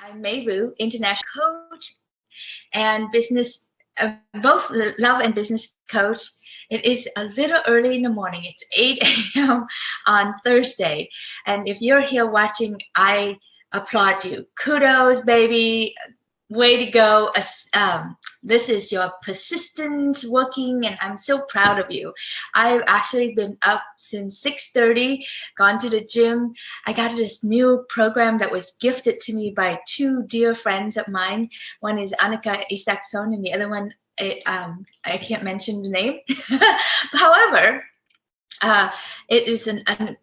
I'm Mai Vu, international coach and business, both love and business coach. It is a little early in the morning. It's 8 a.m. on Thursday. And if you're here watching, I applaud you. Kudos, baby. Way to go. This is your persistence working, and I'm so proud of you. I've actually been up since 6:30, gone to the gym. I got this new program that was gifted to me by two dear friends of mine. One is Annika Isaacson, and the other one, I can't mention the name. However, it is an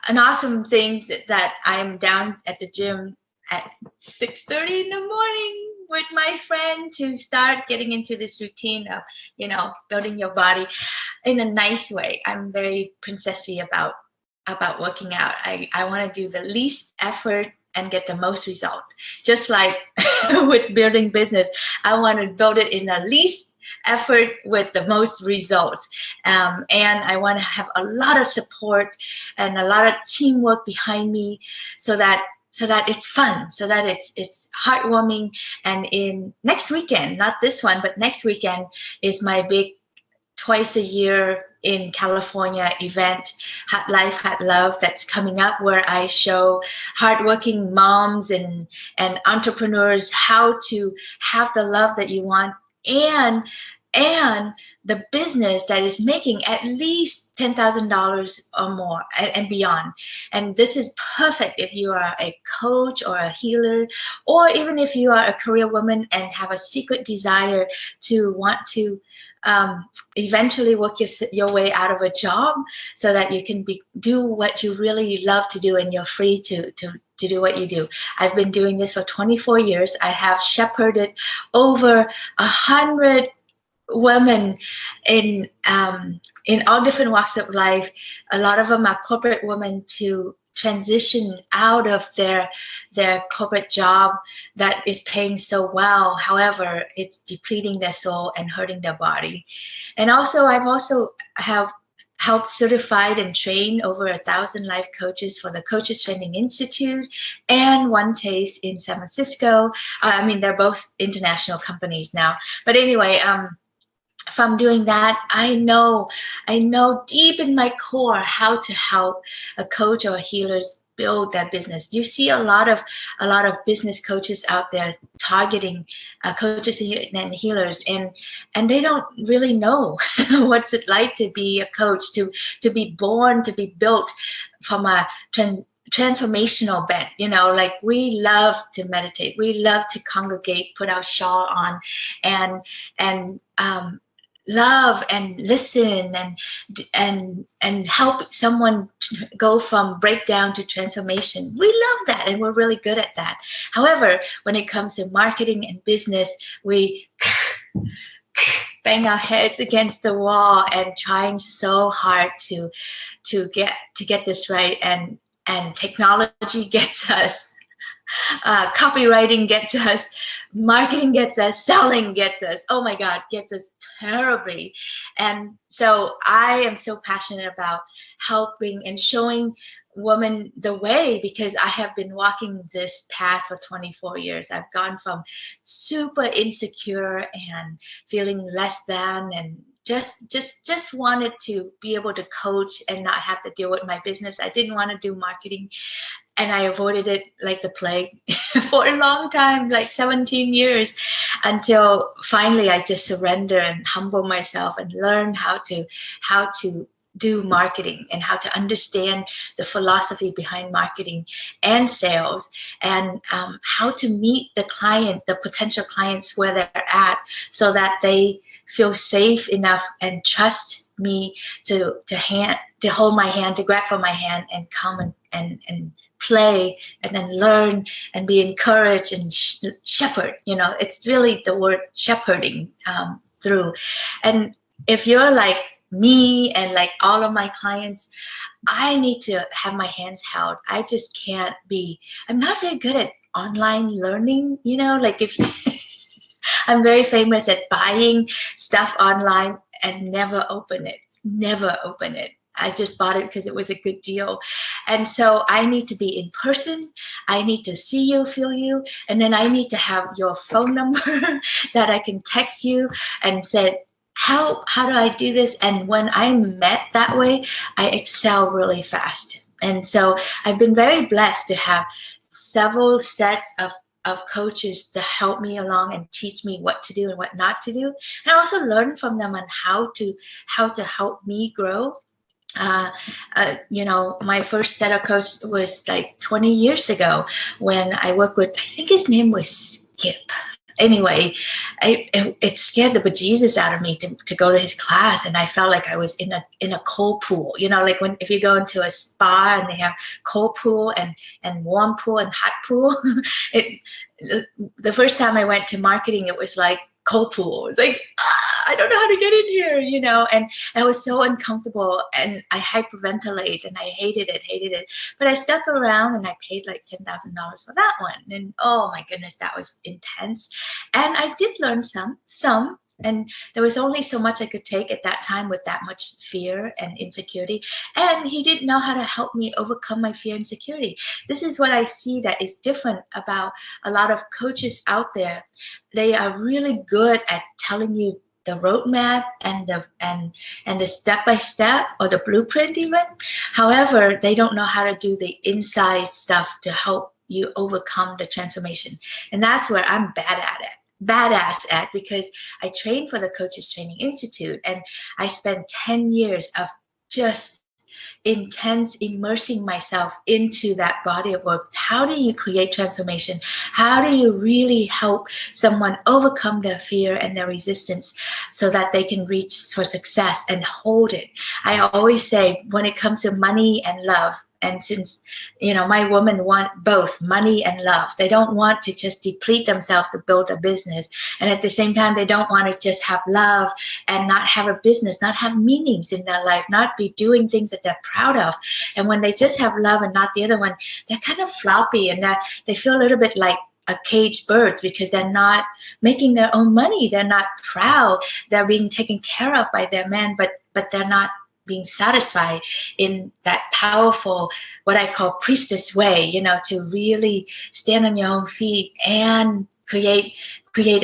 awesome thing that I'm down at the gym at 6:30 in the morning with my friend to start getting into this routine of, building your body in a nice way. I'm very princessy about working out. I want to do the least effort and get the most result. Just like with building business, I want to build it in the least effort with the most results. And I want to have a lot of support and a lot of teamwork behind me so that it's fun, so that it's heartwarming. And in next weekend, not this one, but next weekend is my big twice a year in California event, Hot Life, Hot Love, that's coming up, where I show hardworking moms and entrepreneurs how to have the love that you want and the business that is making at least $10,000 or more and beyond. And this is perfect if you are a coach or a healer, or even if you are a career woman and have a secret desire to want to eventually work your way out of a job so that you can do what you really love to do, and you're free to do what you do. I've been doing this for 24 years. I have shepherded over 100 women in all different walks of life. A lot of them are corporate women to transition out of their corporate job that is paying so well. However, it's depleting their soul and hurting their body. And also, I've have helped certified and train over 1,000 life coaches for the Coaches Training Institute and One Taste in San Francisco. They're both international companies now. But anyway, from doing that, I know deep in my core how to help a coach or a healer build that business. You see a lot of business coaches out there targeting coaches and healers, and they don't really know what's it like to be a coach, to be born, to be built from a transformational bent. Like, we love to meditate, we love to congregate, put our shawl on, and love and listen and help someone go from breakdown to transformation. We love that, and we're really good at that. However, when it comes to marketing and business, we bang our heads against the wall and trying so hard to get this right, and technology gets us. Copywriting gets us, marketing gets us, selling gets us, oh my God, gets us terribly. And so I am so passionate about helping and showing women the way, because I have been walking this path for 24 years. I've gone from super insecure and feeling less than, and just wanted to be able to coach and not have to deal with my business. I didn't want to do marketing, and I avoided it like the plague for a long time, like 17 years, until finally I just surrender and humble myself and learn how to do marketing and how to understand the philosophy behind marketing and sales, and how to meet the potential clients where they're at, so that they feel safe enough and trust me to hold my hand, to grab for my hand, and come and play, and then learn and be encouraged and shepherd. It's really the word shepherding through. And if you're like me and like all of my clients, I need to have my hands held. I just can't I'm not very good at online learning, like if I'm very famous at buying stuff online and never open it. I just bought it because it was a good deal. And so I need to be in person. I need to see you, feel you, and then I need to have your phone number so that I can text you and say, how do I do this? And when I'm met that way, I excel really fast. And so I've been very blessed to have several sets of coaches to help me along and teach me what to do and what not to do. And I also learn from them on how to help me grow. My first set of coach was like 20 years ago when I worked with, I think his name was Skip. Anyway, it scared the bejesus out of me to go to his class, and I felt like I was in a cold pool. Like if you go into a spa and they have cold pool and warm pool and hot pool. The first time I went to marketing, it was like cold pool. It's like, I don't know how to get in here, and I was so uncomfortable, and I hyperventilate, and I hated it. But I stuck around, and I paid like $10,000 for that one. And oh my goodness, that was intense. And I did learn some, and there was only so much I could take at that time with that much fear and insecurity. And he didn't know how to help me overcome my fear and insecurity. This is what I see that is different about a lot of coaches out there. They are really good at telling you the roadmap and the step-by-step or the blueprint even. However, they don't know how to do the inside stuff to help you overcome the transformation. And that's where I'm badass at, because I train for the Coaches Training Institute, and I spent 10 years of just intense immersing myself into that body of work. How do you create transformation? How do you really help someone overcome their fear and their resistance so that they can reach for success and hold it? I always say, when it comes to money and love, and since, my women want both money and love. They don't want to just deplete themselves to build a business. And at the same time, they don't want to just have love and not have a business, not have meanings in their life, not be doing things that they're proud of. And when they just have love and not the other one, they're kind of floppy, and that they feel a little bit like a caged bird, because they're not making their own money. They're not proud. They're being taken care of by their man, but they're not being satisfied in that powerful, what I call priestess way, to really stand on your own feet and create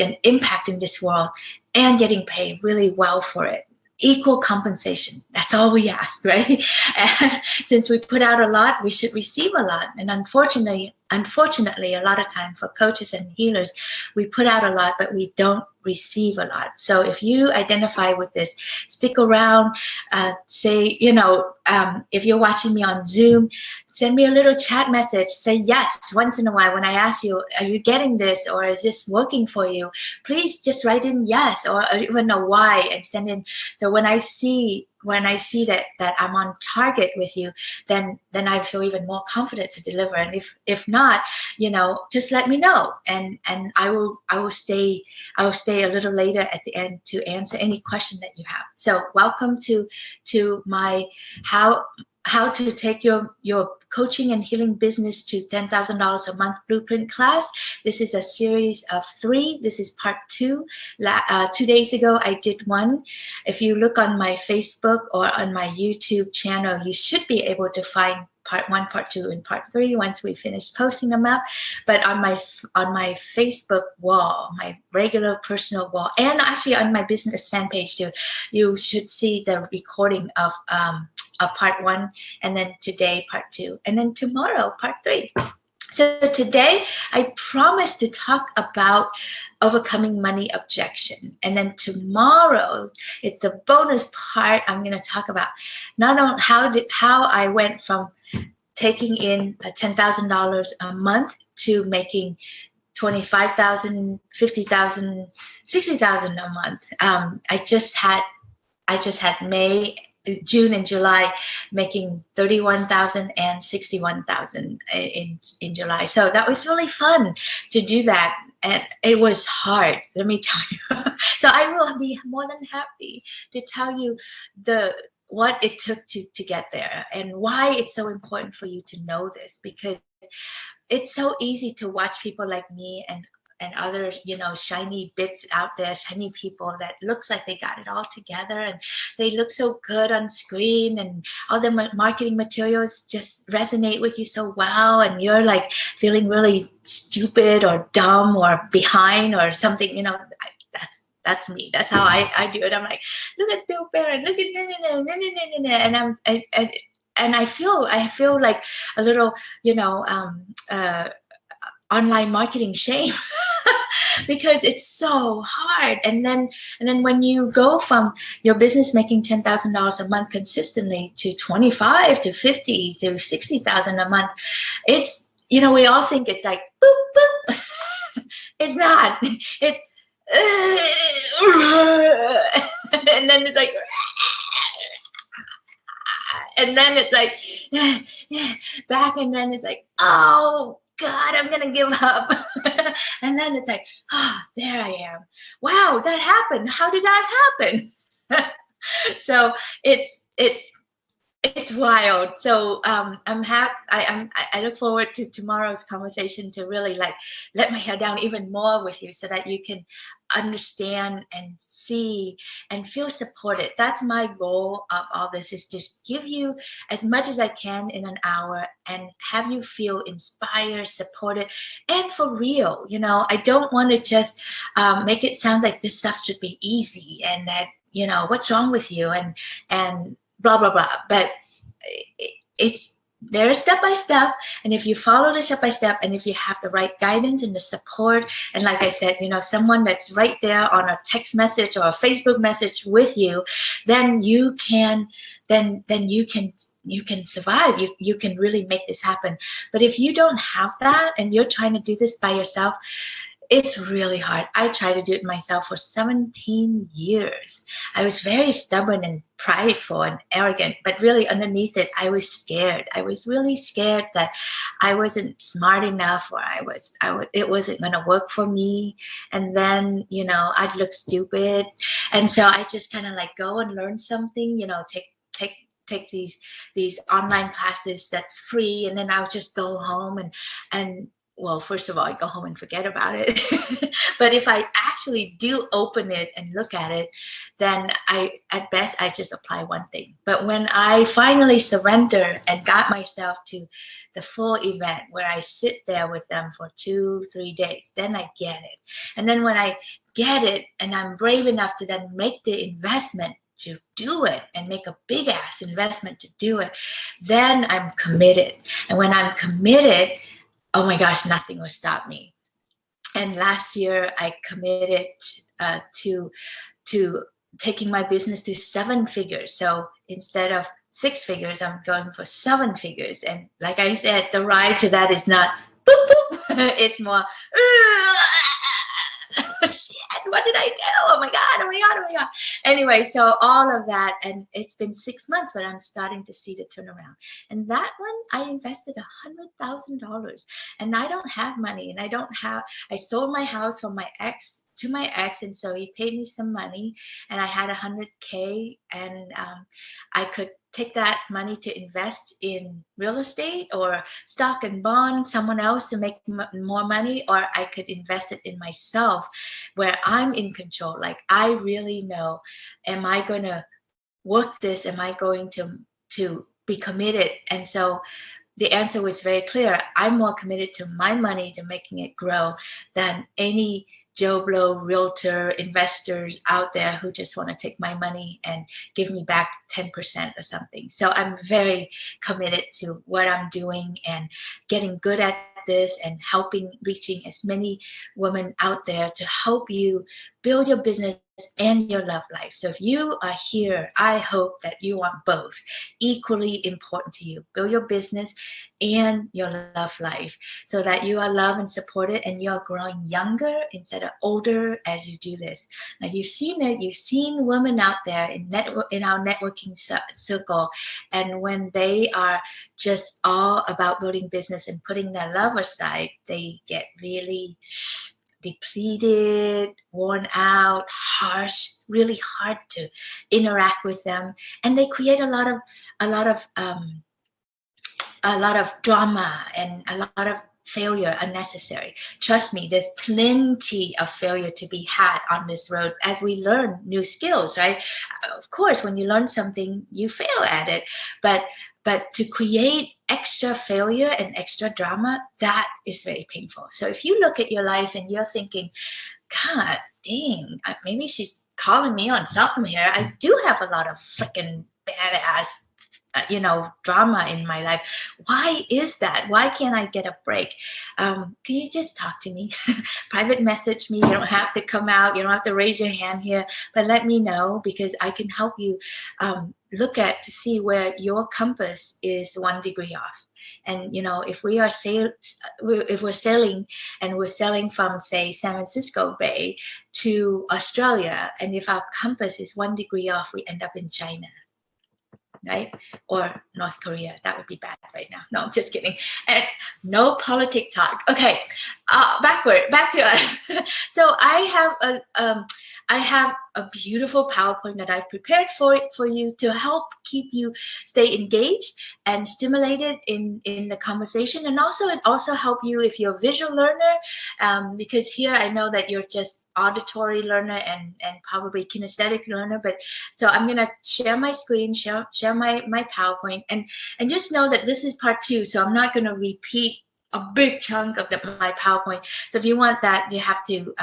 an impact in this world, and getting paid really well for it. Equal compensation. That's all we ask, right? And since we put out a lot, we should receive a lot. And unfortunately, a lot of time for coaches and healers, we put out a lot, but we don't receive a lot. So if you identify with this, stick around. If you're watching me on Zoom, send me a little chat message. Say yes once in a while when I ask you, are you getting this, or is this working for you? Please just write in yes, or even a Y, and send in. So when I see that I'm on target with you, then I feel even more confident to deliver. And if not, just let me know, and I will stay a little later at the end to answer any question that you have. So welcome to my how to take your coaching and healing business to $10,000 a month blueprint class. This is a series of 3. This is part 2. 2 days ago, I did one. If you look on my Facebook or on my YouTube channel, you should be able to find part 1, part 2, and part 3 once we finish posting them up. But on my Facebook wall, my regular personal wall, and actually on my business fan page too, you should see the recording of part 1, and then today part 2, and then tomorrow part 3. So today I promised to talk about overcoming money objection, and then tomorrow it's the bonus part. I'm going to talk about not only how I went from taking in $10,000 a month to making $25,000, $50,000, $60,000 a month. I just had June and July making $31,000 and $61,000 in July. So that was really fun to do that, and it was hard, let me tell you. So I will be more than happy to tell you what it took to get there, and why it's so important for you to know this, because it's so easy to watch people like me and and other, shiny bits out there, shiny people that looks like they got it all together and they look so good on screen, and all the marketing materials just resonate with you so well, and you're like feeling really stupid or dumb or behind or something. That's me. That's how I do it. I'm like, look at Bill Barron, look at and and I feel like a little, online marketing shame because it's so hard. And then when you go from your business making $10,000 a month consistently to 25 to 50 to 60,000 a month, it's, we all think it's like boop boop. It's not. It's and then it's like, and then it's like back, and then it's like, oh God, I'm gonna give up. And then it's like, oh, there I am. Wow, that happened. How did that happen? So it's wild. So I'm happy. I look forward to tomorrow's conversation to really like let my hair down even more with you, so that you can understand and see and feel supported. That's my goal of all this, is just give you as much as I can in an hour and have you feel inspired, supported, and for real. I don't want to just make it sound like this stuff should be easy and that, what's wrong with you and blah blah blah. But there's step by step, and if you follow the step by step, and if you have the right guidance and the support, and like I said, someone that's right there on a text message or a Facebook message with you, then you can survive. You can really make this happen. But if you don't have that and you're trying to do this by yourself, it's really hard. I tried to do it myself for 17 years. I was very stubborn and prideful and arrogant, but really underneath it, I was scared. I was really scared that I wasn't smart enough, or it wasn't going to work for me. And then, I'd look stupid. And so I just kind of like go and learn something, take these online classes that's free. And then I'll just go home and well, first of all, I go home and forget about it. But if I actually do open it and look at it, then at best, I just apply one thing. But when I finally surrender and got myself to the full event where I sit there with them for 2-3 days, then I get it. And then when I get it and I'm brave enough to then make the investment to do it and make a big ass investment to do it, then I'm committed. And when I'm committed, oh my gosh, nothing will stop me. And last year I committed to taking my business to 7 figures. So instead of 6 figures, I'm going for 7 figures. And like I said, the ride to that is not boop, boop. It's more, shit, what did I do? Oh my God, oh my God, oh my God. Anyway, so all of that, and it's been 6 months, but I'm starting to see the turnaround. And that one, I invested $100,000, and I don't have money, and I sold my house from my ex to my ex, and so he paid me some money, and I had $100K, and I could take that money to invest in real estate or stock and bond, someone else to make more money, or I could invest it in myself where I'm in control. Like I really know, am I going to work this? Am I going to be committed? And so the answer was very clear. I'm more committed to my money, to making it grow, than any Joe Blow realtor investors out there who just want to take my money and give me back 10% or something. So I'm very committed to what I'm doing and getting good at this and reaching as many women out there to help you build your business and your love life. So if you are here, I hope that you want both equally important to you. Build your business and your love life so that you are loved and supported, and you're growing younger instead of older as you do this. Now you've seen it. You've seen women out there in our networking circle, and when they are just all about building business and putting their love aside, they get really depleted, worn out, harsh, really hard to interact with them, and they create a lot of drama and a lot of failure unnecessary. Trust me, there's plenty of failure to be had on this road as we learn new skills, right? Of course, when you learn something, you fail at it, but to create extra failure and extra drama, that is very painful. So if you look at your life and you're thinking, God dang, maybe she's calling me on something here. I do have a lot of freaking badass drama in my life. Why is that? Why can't I get a break? Can you just talk to me? Private message me. You don't have to come out. You don't have to raise your hand here, but let me know, because I can help you look at to see where your compass is 1 degree off. And if we're sailing and we're sailing from, say, San Francisco Bay to Australia, and if our compass is 1 degree off, we end up in China, right? Or North Korea. That would be bad right now. No, I'm just kidding. And no politic talk. Okay, back to us. So I have a beautiful PowerPoint that I've prepared for you to help keep you stay engaged and stimulated in the conversation, and it also help you if you're a visual learner, because here I know that you're just auditory learner and probably kinesthetic learner, but so I'm gonna share my screen, share my PowerPoint, and just know that this is part 2, so I'm not gonna repeat a big chunk of my PowerPoint. So if you want that, you have to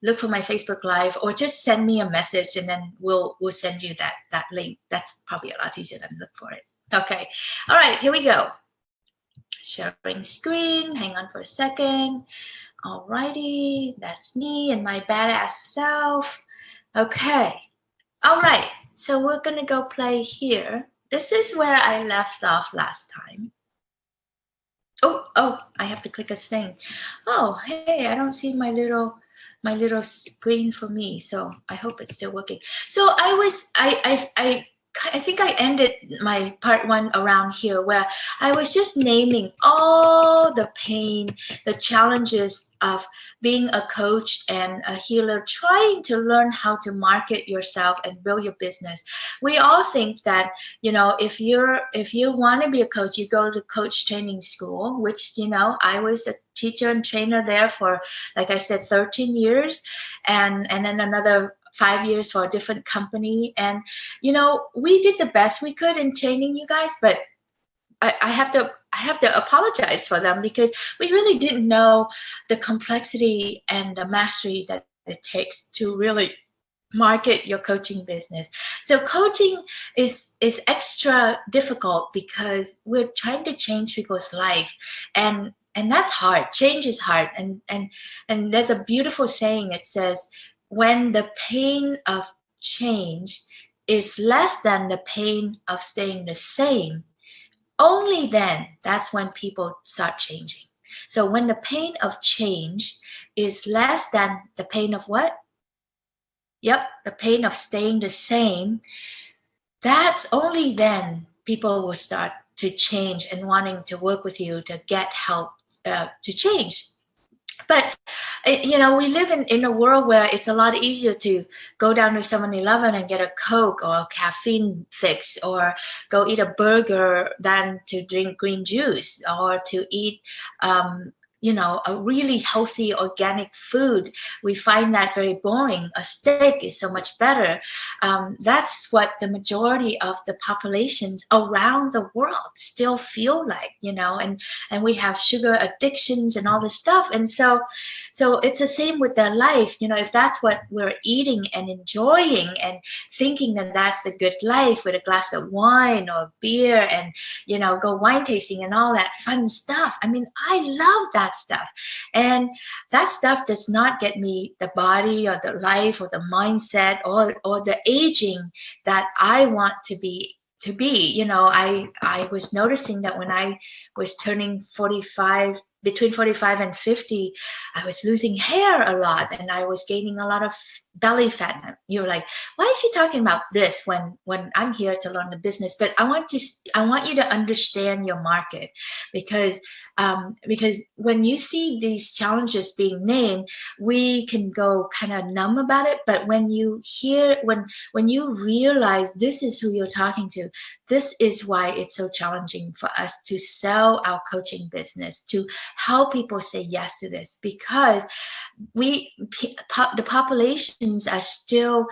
look for my Facebook Live, or just send me a message, and then we'll send you that link. That's probably a lot easier than look for it. Okay, all right, here we go. Sharing screen. Hang on for a second. Alrighty, that's me and my badass self. Okay, all right, so we're gonna go play here. This is where I left off last time. Oh, I have to click a thing. Oh, hey, I don't see my little screen for me, so I hope it's still working. So I think I ended my part 1 around here, where I was just naming all the pain, the challenges of being a coach and a healer, trying to learn how to market yourself and build your business. We all think that, if you want to be a coach, you go to coach training school, which, I was a teacher and trainer there for, like I said, 13 years, and then another 5 years for a different company. And we did the best we could in training you guys, but I have to apologize for them, because we really didn't know the complexity and the mastery that it takes to really market your coaching business. So coaching is extra difficult because we're trying to change people's life, and that's hard. Change is hard, and there's a beautiful saying. It says, when the pain of change is less than the pain of staying the same, only then, that's when people start changing. So when the pain of change is less than the pain of what? Yep, the pain of staying the same, that's only then people will start to change and wanting to work with you to get help to change. But we live in a world where it's a lot easier to go down to 7-Eleven and get a Coke or a caffeine fix, or go eat a burger than to drink green juice, or to eat a really healthy organic food. We find that very boring. A steak is so much better. That's what the majority of the populations around the world still feel like, and we have sugar addictions and all this stuff. And so it's the same with their life. If that's what we're eating and enjoying and thinking that that's a good life, with a glass of wine or beer and, go wine tasting and all that fun stuff. I mean, I love that stuff, and that stuff does not get me the body or the life or the mindset or the aging that I want to be. I was noticing that when I was turning 45, between 45 and 50, I was losing hair a lot, and I was gaining a lot of belly fat. You're like, why is she talking about this when I'm here to learn the business? But I want you to understand your market, because when you see these challenges being named, we can go kind of numb about it. But when you realize this is who you're talking to, this is why it's so challenging for us to sell our coaching business, to help people say yes to this, because the populations are still,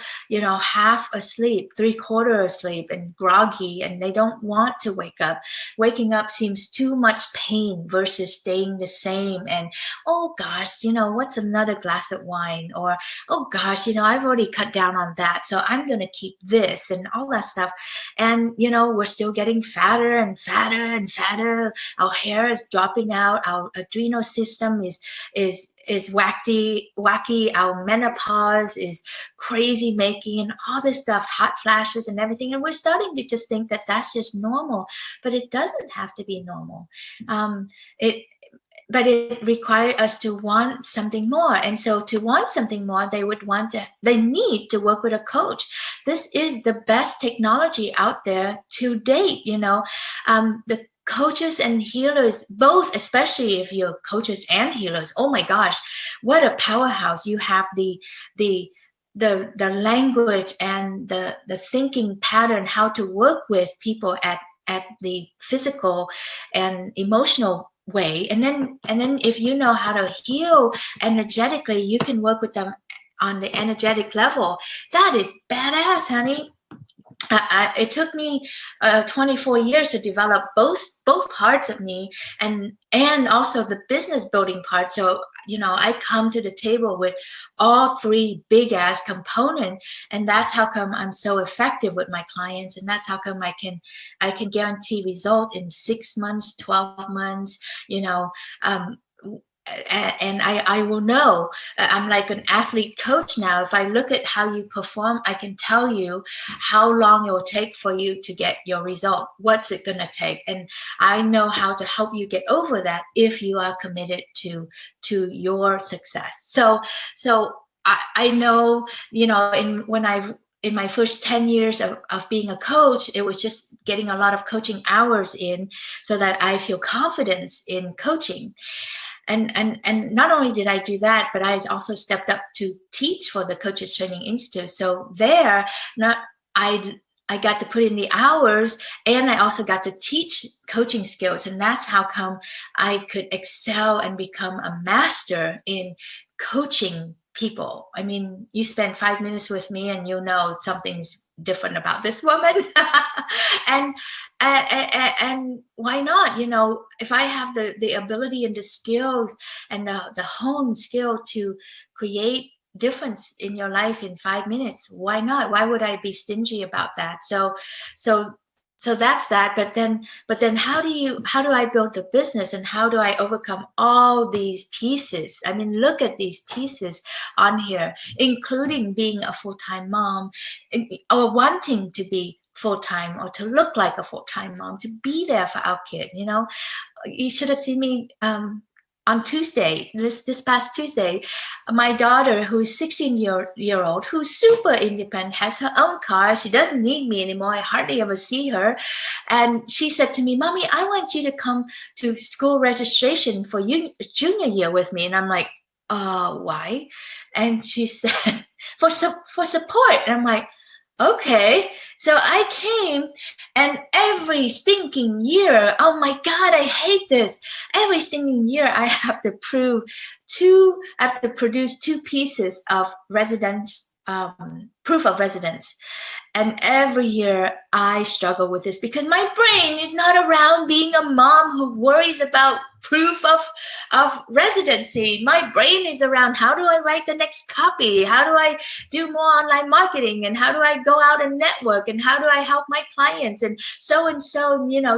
half asleep, 3/4 asleep, and groggy, and they don't want to wake up. Waking up seems too much pain versus staying the same. And oh gosh, what's another glass of wine? Or oh gosh, I've already cut down on that, so I'm going to keep this, and all that stuff. And we're still getting fatter and fatter and fatter. Our hair is dropping out. Our adrenal system is wacky. Our menopause is crazy making, and all this stuff, hot flashes and everything. And we're starting to just think that that's just normal, but it doesn't have to be normal. But it requires us to want something more. And so to want something more, they need to work with a coach. This is the best technology out there to date. The coaches and healers both, especially if you're coaches and healers, oh my gosh, what a powerhouse. You have the language and the thinking pattern, how to work with people at the physical and emotional way. And then if you know how to heal energetically, you can work with them on the energetic level. That is badass, honey. It took me 24 years to develop both parts of me, and also the business building part. So I come to the table with all three big ass components, and that's how come I'm so effective with my clients, and that's how come I can guarantee result in 6 months, 12 months. And I will know. I'm like an athlete coach now. If I look at how you perform, I can tell you how long it will take for you to get your result. What's it going to take? And I know how to help you get over that if you are committed to your success. So I know, in my first 10 years of being a coach, it was just getting a lot of coaching hours in so that I feel confidence in coaching. And not only did I do that, but I also stepped up to teach for the Coaches Training Institute. So there, I got to put in the hours, and I also got to teach coaching skills. And that's how come I could excel and become a master in coaching people. I mean, you spend 5 minutes with me and you know something's different about this woman. and why not? If I have the ability and the skills and the honed skill to create difference in your life in 5 minutes, why not? Why would I be stingy about that? So that's that. But then how do I build the business, and how do I overcome all these pieces? I mean, look at these pieces on here, including being a full-time mom, or wanting to be full-time, or to look like a full-time mom, to be there for our kid. You should have seen me on Tuesday, this past Tuesday. My daughter, who's 16-year-old, who's super independent, has her own car. She doesn't need me anymore. I hardly ever see her. And she said to me, "Mommy, I want you to come to school registration for junior year with me." And I'm like, why? And she said, for support. And I'm like, okay. So I came, and every stinking year, oh my God, I hate this. Every stinking year, I have to produce 2 pieces of residence, proof of residence. And every year I struggle with this, because my brain is not around being a mom who worries about proof of residency. My brain is around, how do I write the next copy? How do I do more online marketing? And how do I go out and network? And how do I help my clients? And so,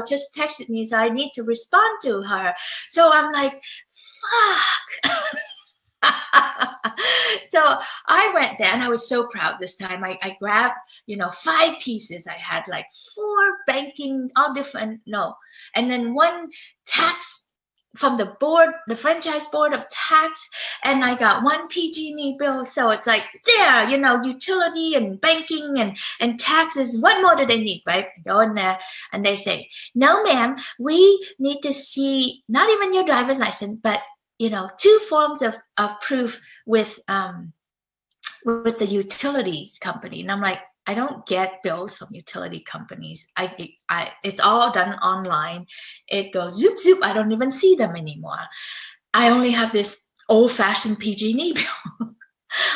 just texted me, so I need to respond to her. So I'm like, fuck. So I went there, and I was so proud this time. I grabbed, 5 pieces. I had like 4 banking, all different, and then 1 tax from the board, the franchise board of tax, and I got one PG&E bill. So it's like, there, you know, utility and banking and taxes. What more do they need, right? Go in there and they say, no, ma'am, we need to see not even your driver's license, but, you know, 2 forms of proof with the utilities company. And I'm like, I don't get bills from utility companies. It's all done online. It goes zoop, zoop. I don't even see them anymore. I only have this old-fashioned PG&E bill.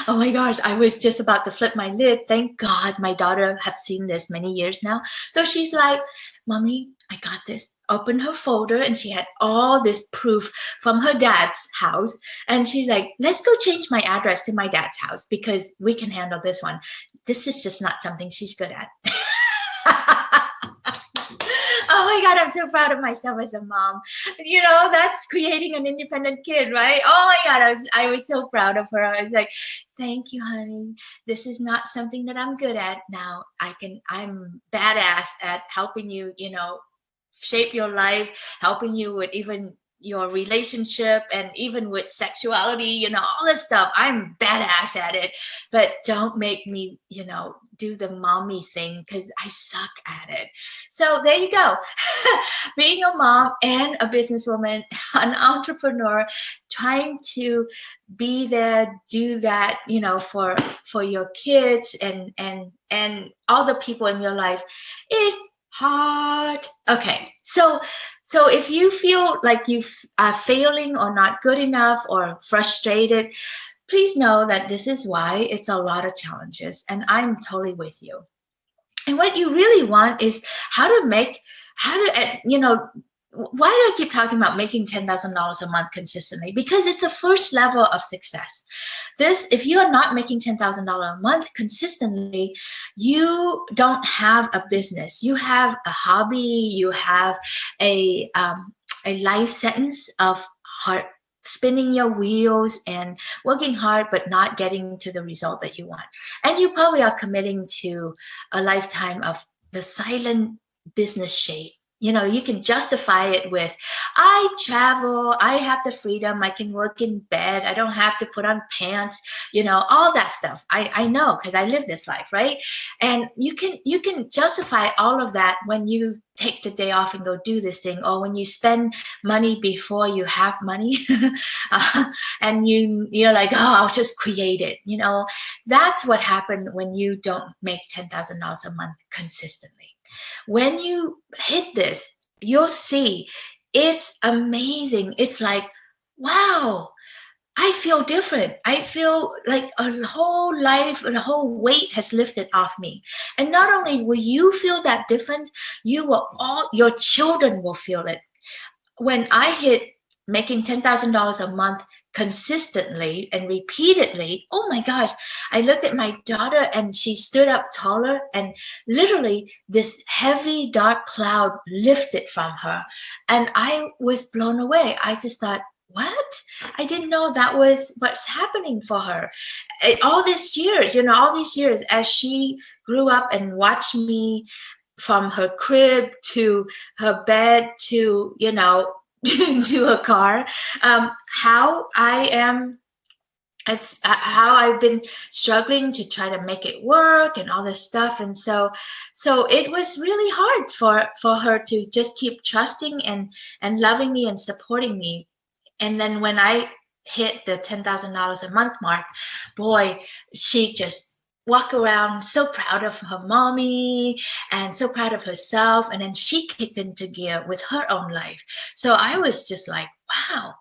Oh my gosh, I was just about to flip my lid. Thank God my daughter has seen this many years now. So she's like, Mommy, I got this. Open her folder, and she had all this proof from her dad's house. And she's like, let's go change my address to my dad's house because we can handle this one. This is just not something she's good at. Oh my God, I'm so proud of myself as a mom. You know, that's creating an independent kid, right? Oh my God, I was so proud of her. I was like, thank you, honey. This is not something that I'm good at. Now I'm badass at helping you, you know, shape your life, helping you with even your relationship and even with sexuality, you know, all this stuff. I'm badass at it, but don't make me, you know, do the mommy thing because I suck at it. So there you go. Being a mom and a businesswoman, an entrepreneur, trying to be there, do that, you know, for your kids and all the people in your life is hard. Okay, so if you feel like you are failing or not good enough or frustrated, please know that this is why it's a lot of challenges, and I'm totally with you. And what you really want is you know, why do I keep talking about making $10,000 a month consistently? Because it's the first level of success. If you are not making $10,000 a month consistently, you don't have a business. You have a hobby. You have a life sentence of spinning your wheels and working hard, but not getting to the result that you want. And you probably are committing to a lifetime of the silent business shape. You know, you can justify it with, I travel, I have the freedom, I can work in bed, I don't have to put on pants, you know, all that stuff. I know because I live this life, right? And you can justify all of that when you take the day off and go do this thing, or when you spend money before you have money, and you're like, oh, I'll just create it. You know, that's what happened when you don't make $10,000 a month consistently. When you hit this, you'll see it's amazing. It's like, wow, I feel different. I feel like a whole life, a whole weight has lifted off me. And not only will you feel that difference, your children will feel it. When I hit making $10,000 a month consistently and repeatedly, oh my gosh, I looked at my daughter and she stood up taller, and literally this heavy dark cloud lifted from her, and I was blown away. I just thought, what? I didn't know that was what's happening for her. All these years, you know, all these years as she grew up and watched me from her crib to her bed to, you know, to a car, how I've been struggling to try to make it work and all this stuff. And so it was really hard for her to just keep trusting and loving me and supporting me. And then when I hit the $10,000 a month mark, boy, she just walk around so proud of her mommy and so proud of herself. And then she kicked into gear with her own life. So I was just like, wow,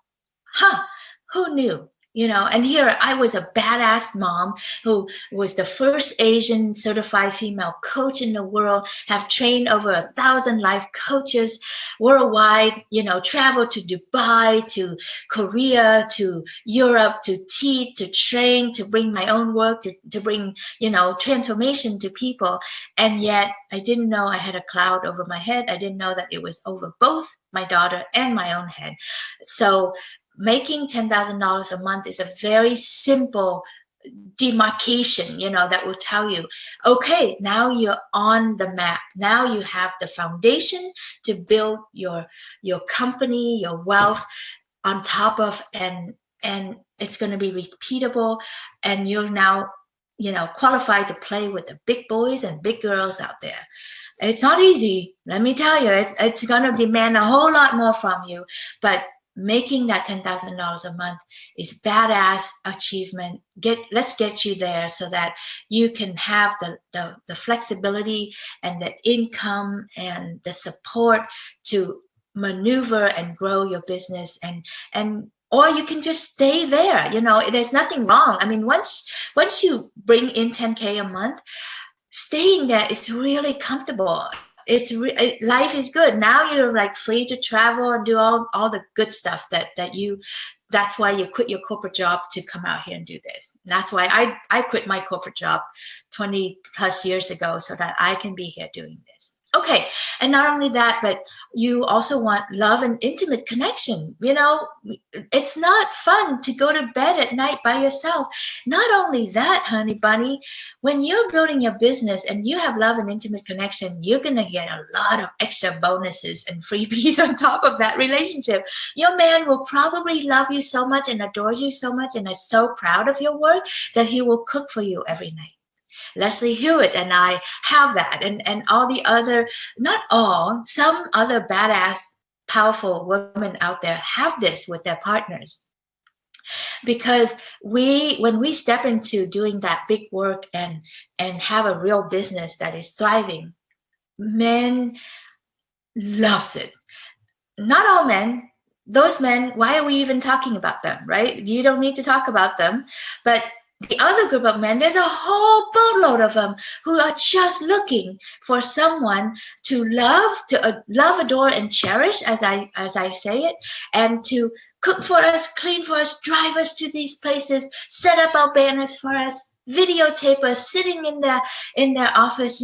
who knew? You know, and here I was a badass mom who was the first Asian certified female coach in the world, have trained over 1,000 life coaches worldwide, you know, traveled to Dubai, to Korea, to Europe, to teach, to train, to bring my own work, to bring, you know, transformation to people. And yet I didn't know I had a cloud over my head. I didn't know that it was over both my daughter and my own head. So making $10,000 a month is a very simple demarcation, that will tell you, okay, now you're on the map. Now you have the foundation to build your company, your wealth on top of, and it's going to be repeatable, and you're now qualified to play with the big boys and big girls out there. It's not easy, let me tell you. It's going to demand a whole lot more from you, but making that $10,000 a month is badass achievement. Let's get you there so that you can have the flexibility and the income and the support to maneuver and grow your business, and or you can just stay there. There's nothing wrong. I mean, once you bring in 10K a month, staying there is really comfortable. Life is good. Now you're like free to travel and do all the good stuff that's why you quit your corporate job to come out here and do this. And that's why I quit my corporate job 20 plus years ago, so that I can be here doing this. Okay, and not only that, but you also want love and intimate connection. It's not fun to go to bed at night by yourself. Not only that, honey bunny, when you're building your business and you have love and intimate connection, you're going to get a lot of extra bonuses and freebies on top of that relationship. Your man will probably love you so much and adores you so much and is so proud of your work that he will cook for you every night. Leslie Hewitt and I have that, and all the other, not all, some other badass, powerful women out there have this with their partners. Because when we step into doing that big work and have a real business that is thriving, men loves it. Not all men. Those men, why are we even talking about them, right? You don't need to talk about them, but the other group of men, there's a whole boatload of them who are just looking for someone to love, adore, and cherish, as I say it, and to cook for us, clean for us, drive us to these places, set up our banners for us, videotape us sitting in their office,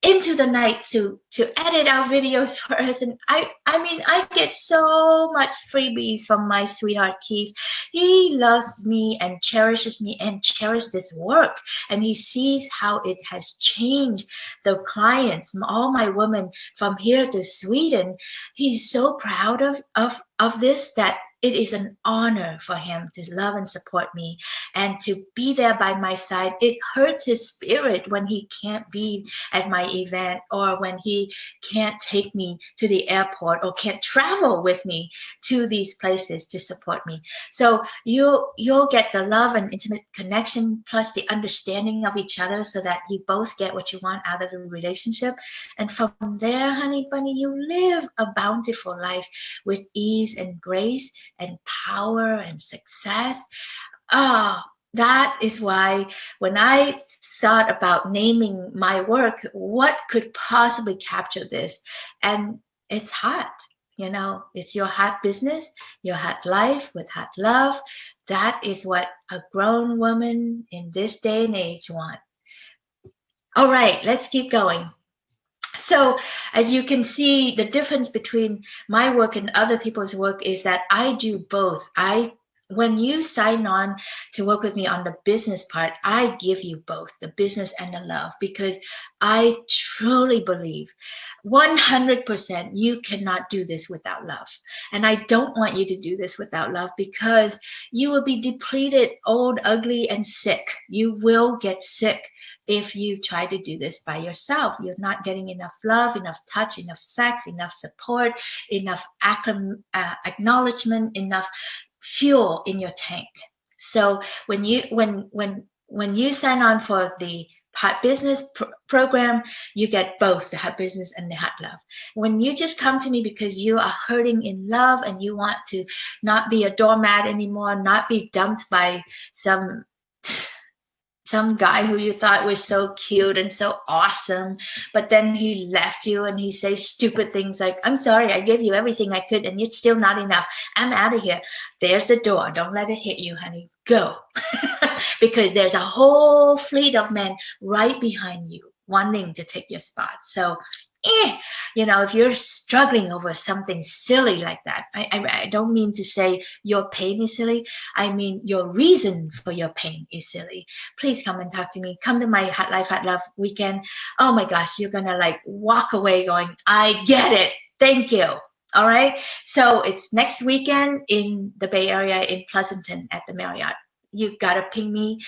into the night to edit our videos for us. And I get so much freebies from my sweetheart Keith. He loves me and cherishes this work, and he sees how it has changed the clients, all my women from here to Sweden. He's so proud of this, that it is an honor for him to love and support me and to be there by my side. It hurts his spirit when he can't be at my event, or when he can't take me to the airport, or can't travel with me to these places to support me. So you'll get the love and intimate connection, plus the understanding of each other, so that you both get what you want out of the relationship. And from there, honey bunny, you live a bountiful life with ease and grace and power and success. That is why when I thought about naming my work, what could possibly capture this? And it's hot. It's your hot business, your hot life with hot love. That is what a grown woman in this day and age want. All right, let's keep going. So as you can see, the difference between my work and other people's work is that I do both. When you sign on to work with me on the business part, I give you both the business and the love, because I truly believe 100% you cannot do this without love. And I don't want you to do this without love, because you will be depleted, old, ugly, and sick. You will get sick if you try to do this by yourself. You're not getting enough love, enough touch, enough sex, enough support, enough acknowledgement, enough fuel in your tank. So when you sign on for the hot business program, you get both the hot business and the hot love. When you just come to me because you are hurting in love and you want to not be a doormat anymore, not be dumped by some guy who you thought was so cute and so awesome, but then he left you and he says stupid things like, I'm sorry, I gave you everything I could and it's still not enough. I'm out of here. There's the door. Don't let it hit you, honey. Go. Because there's a whole fleet of men right behind you wanting to take your spot. So if you're struggling over something silly like that, I don't mean to say your pain is silly. I mean your reason for your pain is silly. Please come and talk to me. Come to my Hot Life, Hot Love weekend. Oh my gosh, you're gonna like walk away going, I get it. Thank you. All right. So it's next weekend in the Bay Area in Pleasanton at the Marriott. You gotta ping me,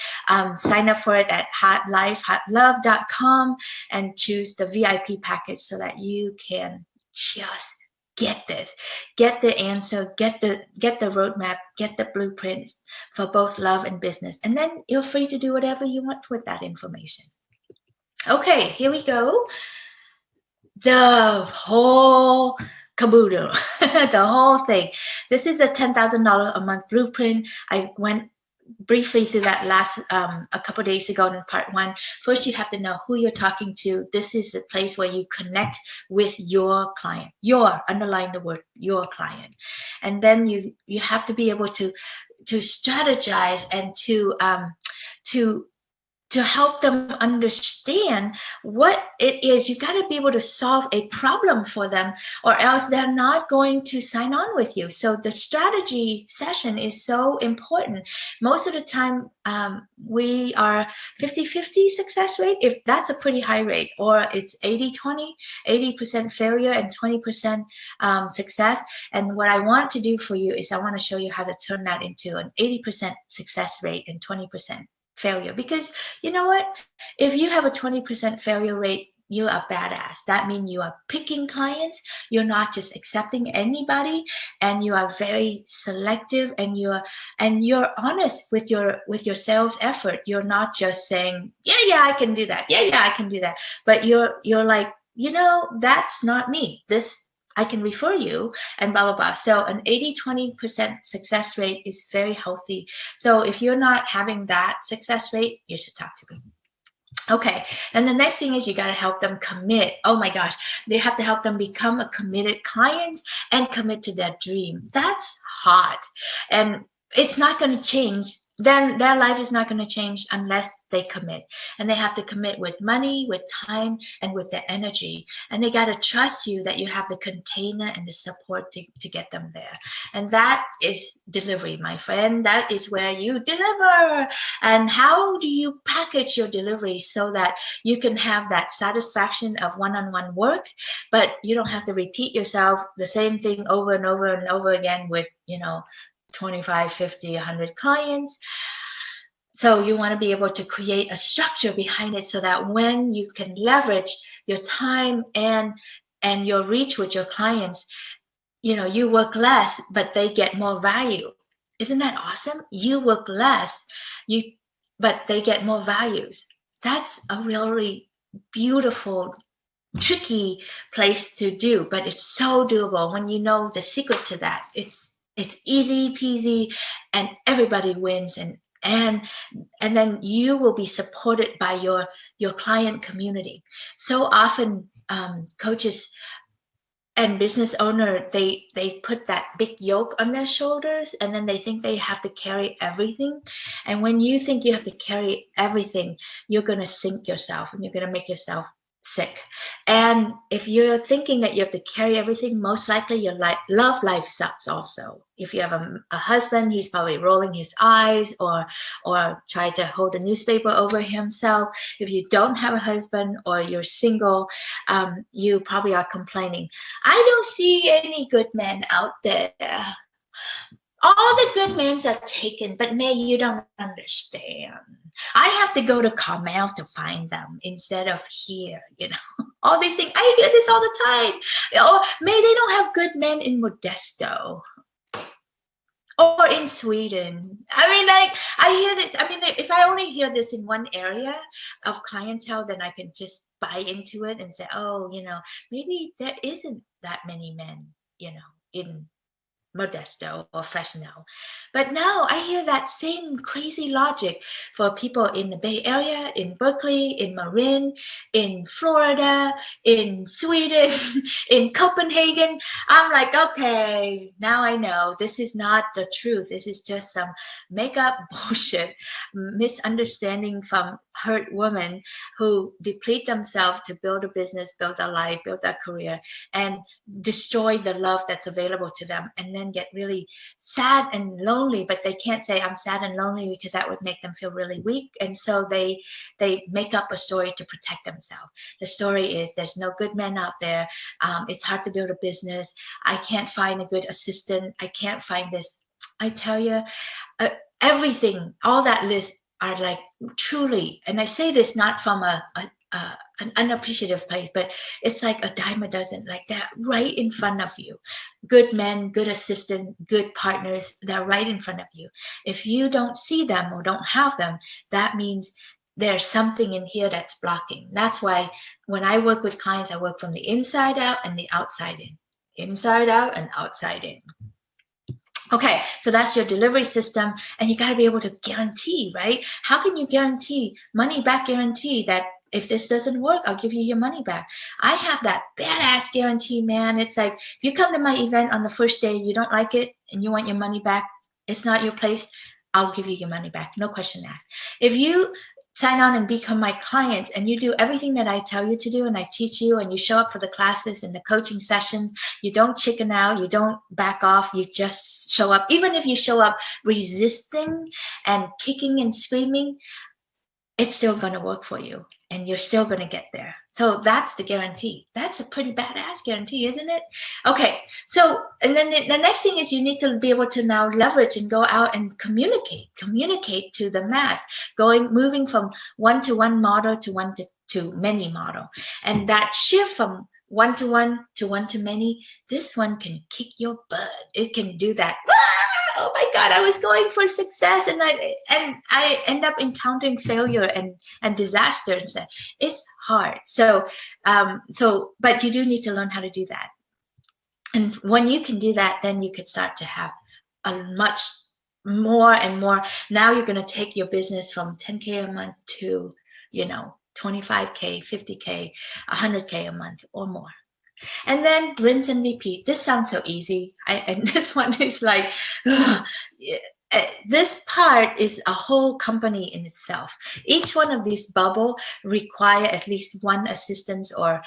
sign up for it at hotlifehotlove.com and choose the VIP package so that you can just get this, get the answer, get the roadmap, get the blueprints for both love and business, and then you're free to do whatever you want with that information. Okay, here we go. The whole caboodle, the whole thing. This is a $10,000 a month blueprint. I went briefly through that last a couple days ago in part 1. First, you have to know who you're talking to. This is the place where you connect with your client. Underline the word your client, and then you have to be able to strategize and to help them understand what it is. You got to be able to solve a problem for them, or else they're not going to sign on with you. So the strategy session is so important. Most of the time, we are 50-50 success rate, if that's a pretty high rate, or it's 80-20, 80% failure and 20% success. And what I want to do for you is I want to show you how to turn that into an 80% success rate and 20% failure. Because you know what? If you have a 20% failure rate, you are badass. That means you are picking clients. You're not just accepting anybody, and you are very selective, and you're honest with your sales effort. You're not just saying, yeah, I can do that. Yeah, I can do that. But you're like, that's not me. This, I can refer you, and blah, blah, blah. So an 80-20% success rate is very healthy. So if you're not having that success rate, you should talk to me. Okay, and the next thing is you got to help them commit. Oh my gosh, they have to help them become a committed client and commit to their dream. That's hard, and it's not going to change. Then their life is not going to change unless they commit. And they have to commit with money, with time, and with their energy. And they got to trust you that you have the container and the support to get them there. And that is delivery, my friend. That is where you deliver. And how do you package your delivery so that you can have that satisfaction of one-on-one work, but you don't have to repeat yourself the same thing over and over and over again with, 25, 50, 100 clients. So you want to be able to create a structure behind it so that when you can leverage your time and your reach with your clients, you work less, but they get more value. Isn't that awesome? You work less, but they get more values. That's a really beautiful, tricky place to do, but it's so doable when you know the secret to that. It's easy peasy, and everybody wins, and then you will be supported by your client community. So often coaches and business owner, they put that big yoke on their shoulders, and then they think they have to carry everything. And when you think you have to carry everything, you're going to sink yourself, and you're going to make yourself sick. And if you're thinking that you have to carry everything, most likely your love life sucks also. If you have a husband, he's probably rolling his eyes or try to hold a newspaper over himself. If you don't have a husband or you're single, you probably are complaining, I don't see any good men out there. All the good men are taken, but May, you don't understand. I have to go to Carmel to find them instead of here, All these things. I hear this all the time. Oh, May, they don't have good men in Modesto or in Sweden. I hear this. If I only hear this in one area of clientele, then I can just buy into it and say, oh, maybe there isn't that many men, in Modesto or Fresno. But now I hear that same crazy logic for people in the Bay Area, in Berkeley, in Marin, in Florida, in Sweden, in Copenhagen. I'm like, okay, now I know this is not the truth. This is just some make-up bullshit, misunderstanding from hurt women who deplete themselves to build a business, build a life, build a career, and destroy the love that's available to them, and then get really sad and lonely, but they can't say I'm sad and lonely because that would make them feel really weak, and so they make up a story to protect themselves. The story is there's no good men out there, it's hard to build a business, I can't find a good assistant, I can't find this. I tell you, everything, all that list are like truly, and I say this not from an unappreciative place, but it's like a dime a dozen, like that right in front of you. Good men, good assistant, good partners, they're right in front of you. If you don't see them or don't have them, that means there's something in here that's blocking. That's why when I work with clients, I work from the inside out and the outside in. Inside out and outside in. Okay, so that's your delivery system, and you got to be able to guarantee, right? How can you guarantee money back guarantee that if this doesn't work, I'll give you your money back? I have that badass guarantee, man. It's like, if you come to my event on the first day, you don't like it, and you want your money back, it's not your place, I'll give you your money back, no question asked. If you sign on and become my clients and you do everything that I tell you to do and I teach you, and you show up for the classes and the coaching sessions, you don't chicken out, you don't back off, you just show up. Even if you show up resisting and kicking and screaming, it's still going to work for you and you're still going to get there. So that's the guarantee. That's a pretty badass guarantee, isn't it? Okay, so, and then the next thing is you need to be able to now leverage and go out and communicate to the mass, moving from one-to-one model to one-to-many model. And that shift from one-to-one to one-to-many, this one can kick your butt. It can do that. Oh my God, I was going for success and I end up encountering failure and disaster and stuff. It's hard. So but you do need to learn how to do that. And when you can do that, then you could start to have a much more and more. Now you're going to take your business from 10K a month to, 25K, 50K, 100K a month or more. And then rinse and repeat. This sounds so easy. And this one is like, this part is a whole company in itself. Each one of these bubbles require at least one assistant or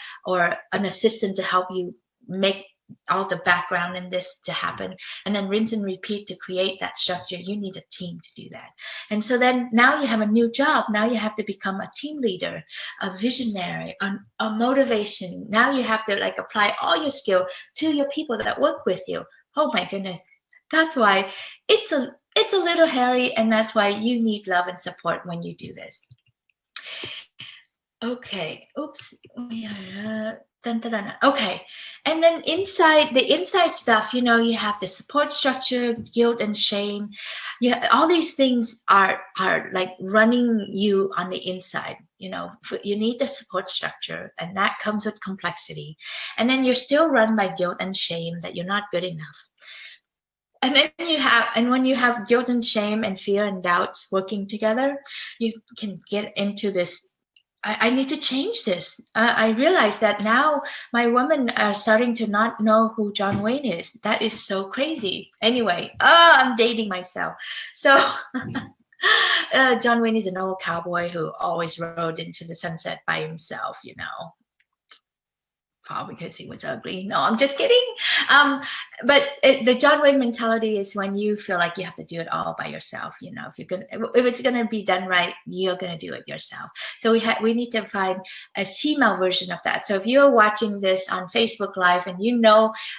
an assistant to help you make all the background in this to happen, and then rinse and repeat to create that structure. You need a team to do that. And so then now you have a new job. Now you have to become a team leader, a visionary, a motivation. Now you have to like apply all your skill to your people that work with you. Oh my goodness. That's why it's a little hairy, and that's why you need love and support when you do this. Okay. Oops. Dun, dun, dun. Okay, and then the inside stuff, you have the support structure, guilt and shame. All these things are like running you on the inside. You need the support structure, and that comes with complexity. And then you're still run by guilt and shame that you're not good enough. And then when you have guilt and shame and fear and doubts working together, you can get into this. I need to change this. I realize that now my women are starting to not know who John Wayne is. That is so crazy. Anyway, I'm dating myself. So John Wayne is an old cowboy who always rode into the sunset by himself, Probably because he was ugly. No, I'm just kidding. But the John Wayne mentality is when you feel like you have to do it all by yourself. If it's gonna be done right, you're gonna do it yourself. So we need to find a female version of that. So if you're watching this on Facebook Live and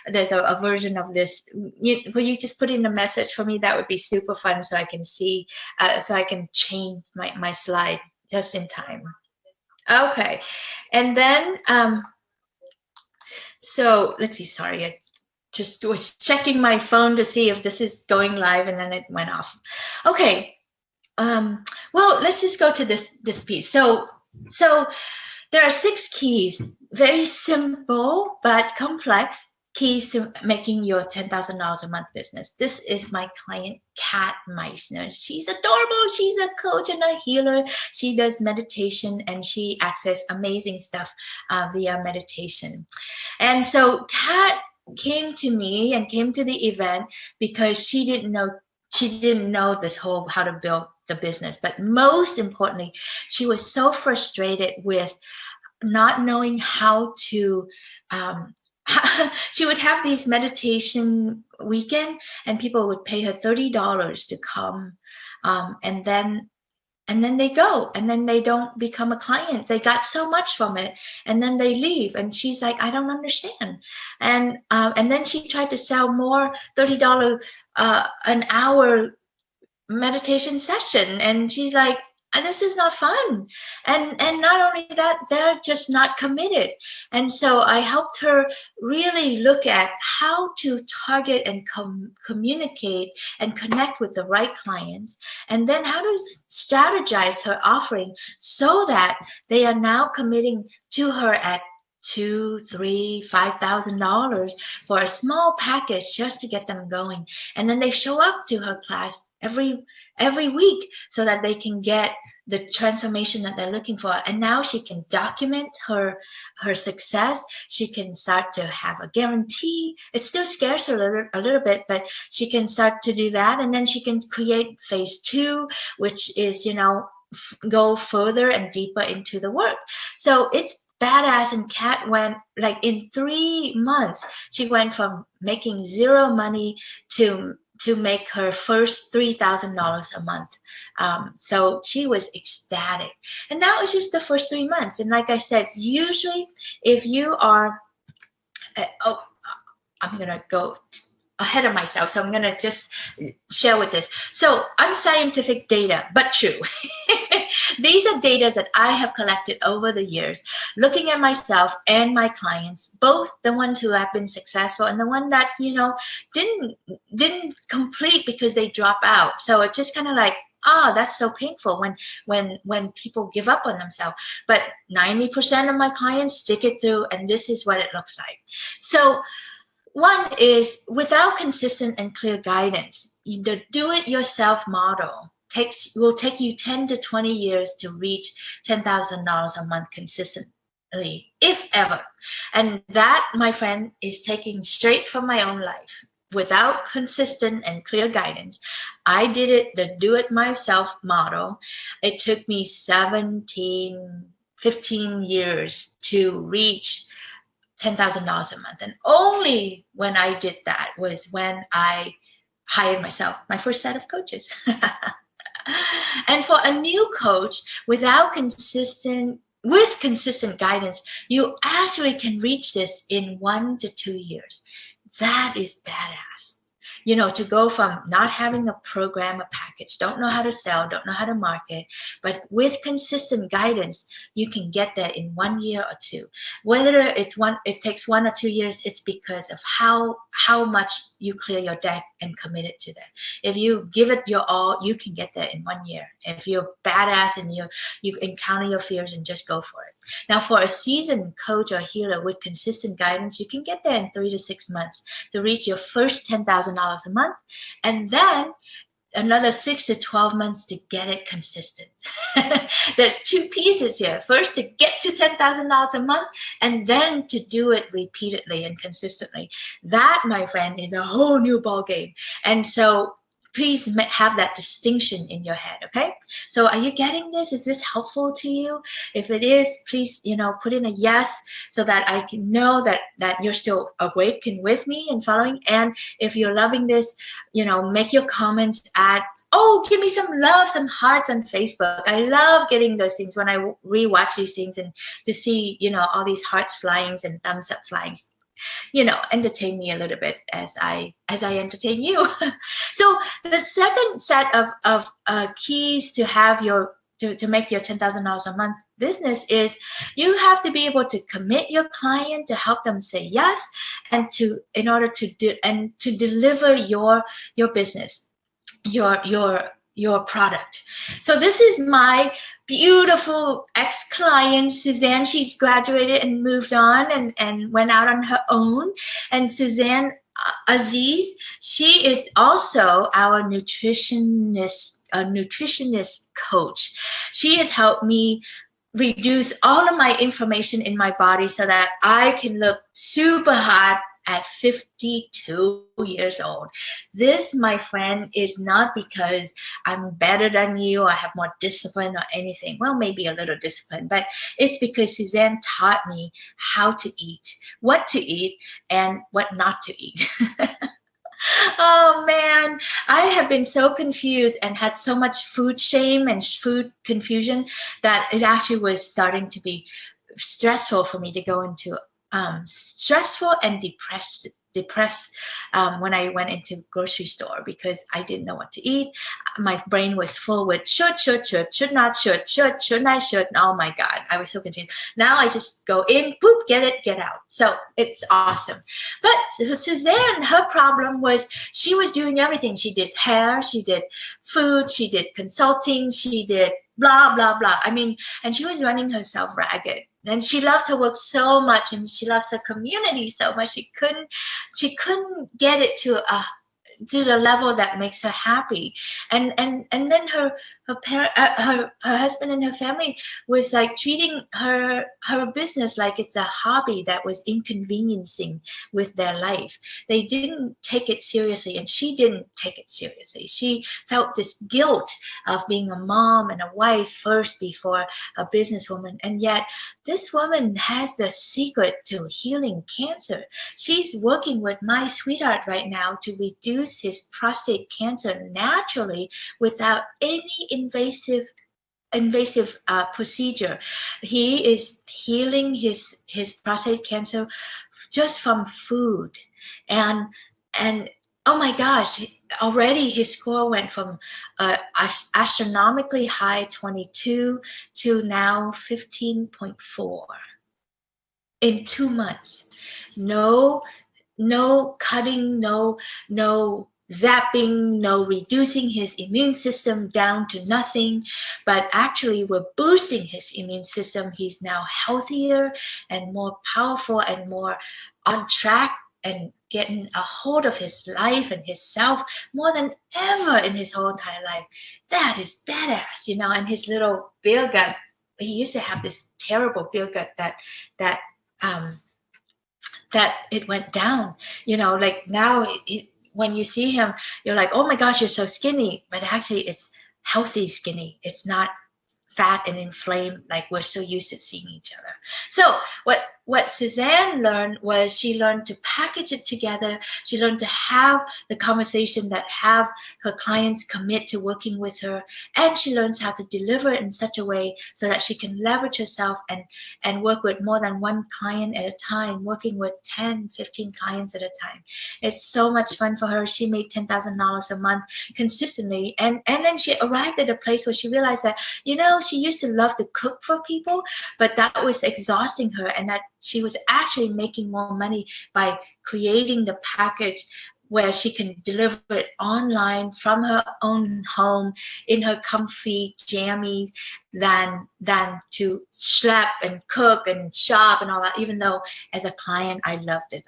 there's a version of this, will you just put in a message for me? That would be super fun, so I can see, so I can change my slide just in time. Okay, and then. So let's see, sorry, I just was checking my phone to see if this is going live, and then it went off. Okay, well, let's just go to this piece. So there are 6 keys, very simple but complex. keys to making your $10,000 a month business. This is my client, Kat Meissner. She's adorable. She's a coach and a healer. She does meditation and she accesses amazing stuff via meditation. And so Kat came to me and came to the event because she didn't know this whole how to build the business. But most importantly, she was so frustrated with not knowing how to she would have these meditation weekend and people would pay her $30 to come, and then they go and then they don't become a client. They got so much from it and then they leave, and she's like, I don't understand. And then she tried to sell more $30 an hour meditation session, and she's like, this is not fun. And not only that, they're just not committed. And so I helped her really look at how to target and communicate and connect with the right clients, and then how to strategize her offering so that they are now committing to her at $2,000, $3,000, $5,000 for a small package just to get them going. And then they show up to her class every week so that they can get the transformation that they're looking for. And now she can document her success. She can start to have a guarantee. It still scares her a little bit, but she can start to do that. And then she can create phase 2, which is, go further and deeper into the work. So it's badass. And Kat went, like, in 3 months, she went from making zero money to make her first $3,000 a month. So she was ecstatic. And that was just the first 3 months. And like I said, usually if you are, I'm going to go ahead of myself, so I'm going to just share with this. So unscientific data, but true. These are data that I have collected over the years, looking at myself and my clients, both the ones who have been successful and the one that, didn't complete because they drop out. So it's just kind of like, that's so painful when people give up on themselves. But 90% of my clients stick it through, and this is what it looks like. So one is, without consistent and clear guidance, the do-it-yourself model will take you 10 to 20 years to reach $10,000 a month consistently, if ever. And that, my friend, is taking straight from my own life. Without consistent and clear guidance, I did it, the do-it-myself model. It took me 15 years to reach $10,000 a month. And only when I did that was when I hired myself, my first set of coaches. And for a new coach, with consistent guidance, you actually can reach this in 1 to 2 years. That is badass. To go from not having a program, a package, don't know how to sell, don't know how to market, but with consistent guidance, you can get there in 1 year or 2. Whether it takes 1 or 2 years, it's because of how much you clear your deck and commit it to that. If you give it your all, you can get there in 1 year. If you're badass and you encounter your fears and just go for it. Now, for a seasoned coach or healer with consistent guidance, you can get there in 3 to 6 months to reach your first $10,000 a month, and then another 6 to 12 months to get it consistent. There's 2 pieces here. First, to get to $10,000 a month, and then to do it repeatedly and consistently. That, my friend, is a whole new ball game. And so please have that distinction in your head, okay? So are you getting this? Is this helpful to you? If it is, please, put in a yes so that I can know that you're still awake and with me and following. And if you're loving this, make your comments at, give me some love, some hearts on Facebook. I love getting those things when I rewatch these things and to see, all these hearts flying and thumbs up flying. Entertain me a little bit as I entertain you. So the second set of keys to have to make your $10,000 a month business is you have to be able to commit your client to help them say yes, and in order to deliver your business, your your product. So this is my beautiful ex-client, Suzanne. She's graduated and moved on and went out on her own. And Suzanne Aziz, she is also our nutritionist coach. She had helped me reduce all of my inflammation in my body so that I can look super hot at 52 years old. This, my friend, is not because I'm better than you or I have more discipline or anything. Well, maybe a little discipline, but it's because Suzanne taught me how to eat, what to eat, and what not to eat. Oh man, I have been so confused and had so much food shame and food confusion that it actually was starting to be stressful for me to go into stressful and depressed when I went into grocery store because I didn't know what to eat. My brain was full with should not, should, and oh my God, I was so confused. Now I just go in, boop, get it, get out. So it's awesome. But Suzanne, her problem was she was doing everything. She did hair, she did food, she did consulting, she did blah, blah, blah. I mean, and she was running herself ragged. And she loved her work so much, and she loves her community so much. She couldn't get it to the level that makes her happy. And then her husband and her family was like treating her business like it's a hobby that was inconveniencing with their life. They didn't take it seriously, and she didn't take it seriously. She felt this guilt of being a mom and a wife first before a businesswoman. And yet this woman has the secret to healing cancer. She's working with my sweetheart right now to reduce his prostate cancer naturally without any invasive procedure. He is healing his prostate cancer just from food, and oh my gosh, already his score went from astronomically high 22 to now 15.4 in 2 months. No cutting, no zapping, no reducing his immune system down to nothing, but actually we're boosting his immune system. He's now healthier and more powerful and more on track and getting a hold of his life and his self more than ever in his whole entire life. That is badass, you know. And his little beer gut, he used to have this terrible beer gut that it went down, you know, like now when you see him, you're like, oh my gosh, you're so skinny, but actually it's healthy skinny. It's not fat and inflamed like we're so used to seeing each other. So what Suzanne learned was she learned to package it together. She learned to have the conversation that have her clients commit to working with her, and she learns how to deliver it in such a way so that she can leverage herself and work with more than one client at a time, working with 10, 15 clients at a time. It's so much fun for her. She made $10,000 a month consistently, and then she arrived at a place where she realized that, you know, she used to love to cook for people, but that was exhausting her, and that she was actually making more money by creating the package where she can deliver it online from her own home in her comfy jammies than to schlep and cook and shop and all that. Even though as a client I loved it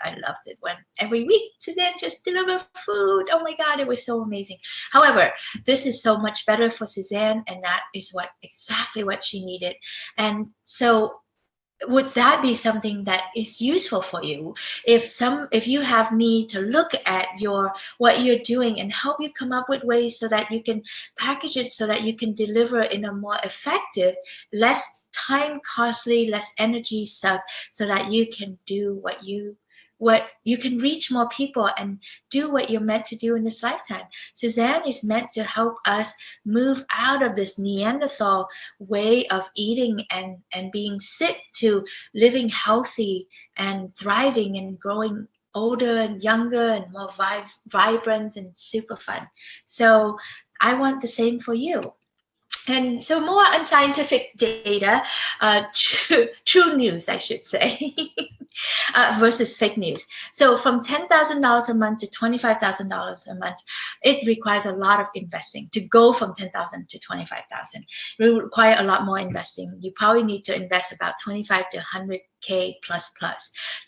when every week Suzanne just delivered food. Oh my God, it was so amazing. However, this is so much better for Suzanne, and that is exactly what she needed. And so would that be something that is useful for you? If you have me to look at what you're doing and help you come up with ways so that you can package it so that you can deliver in a more effective, less time costly, less energy suck, so that you can do what you can reach more people and do what you're meant to do in this lifetime. Suzanne is meant to help us move out of this Neanderthal way of eating and being sick to living healthy and thriving and growing older and younger and more vibrant and super fun. So I want the same for you. And so more unscientific data, true news, I should say. versus fake news. So from $10,000 a month to $25,000 a month, it requires a lot of investing to go from 10,000 to 25,000. It will require a lot more investing. You probably need to invest about 25 to 100K plus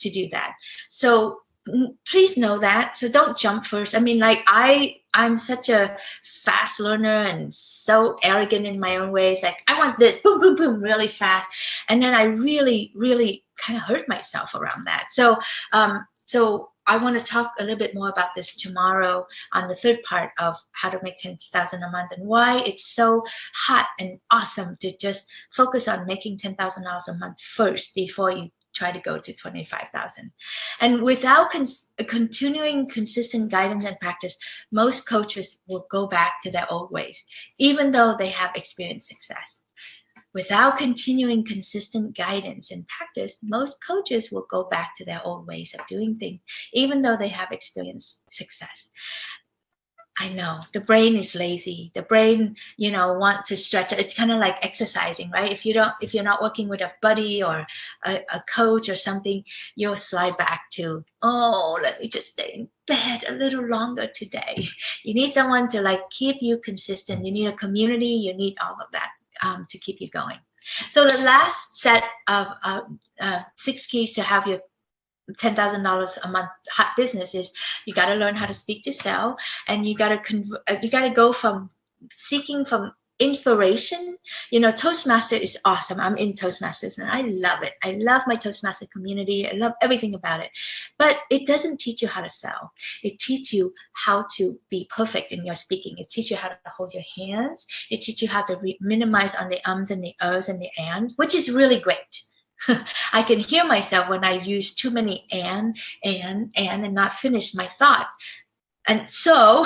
to do that. So please know that. So don't jump first. I mean, like I'm such a fast learner and so arrogant in my own ways. Like I want this, boom, boom, boom, really fast. And then I really, really kind of hurt myself around that. So, so I want to talk a little bit more about this tomorrow on the third part of how to make 10,000 a month and why it's so hot and awesome to just focus on making $10,000 a month first before you try to go to 25,000. And without continuing consistent guidance and practice, most coaches will go back to their old ways, even though they have experienced success. Without continuing consistent guidance and practice, most coaches will go back to their old ways of doing things, even though they have experienced success. I know the brain is lazy. The brain, you know, wants to stretch. It's kind of like exercising, right? If you're not working with a buddy or a coach or something, you'll slide back to, oh, let me just stay in bed a little longer today. You need someone to like keep you consistent. You need a community. You need all of that to keep you going. So the last set of 6 keys to have your $10,000 a month hot business is you got to learn how to speak to sell, and you got to go from seeking from inspiration. You know, Toastmaster is awesome. I'm in Toastmasters and I love it. I love my Toastmaster community. I love everything about it. But it doesn't teach you how to sell. It teaches you how to be perfect in your speaking. It teaches you how to hold your hands. It teaches you how to minimize on the ums and the uhs and the ands, which is really great. I can hear myself when I use too many and not finish my thought. And so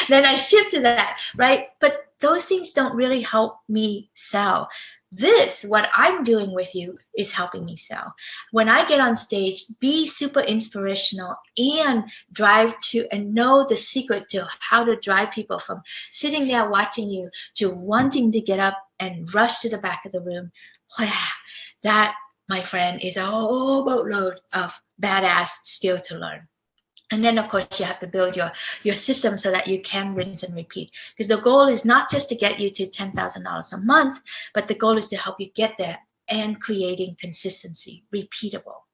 then I shift to that, right? But those things don't really help me sell. This, what I'm doing with you, is helping me sell. When I get on stage, be super inspirational and drive to and know the secret to how to drive people from sitting there watching you to wanting to get up and rush to the back of the room. Wow, that, my friend, is a whole boatload of badass still to learn. And then, of course, you have to build your system so that you can rinse and repeat. Because the goal is not just to get you to $10,000 a month, but the goal is to help you get there and creating consistency, repeatable.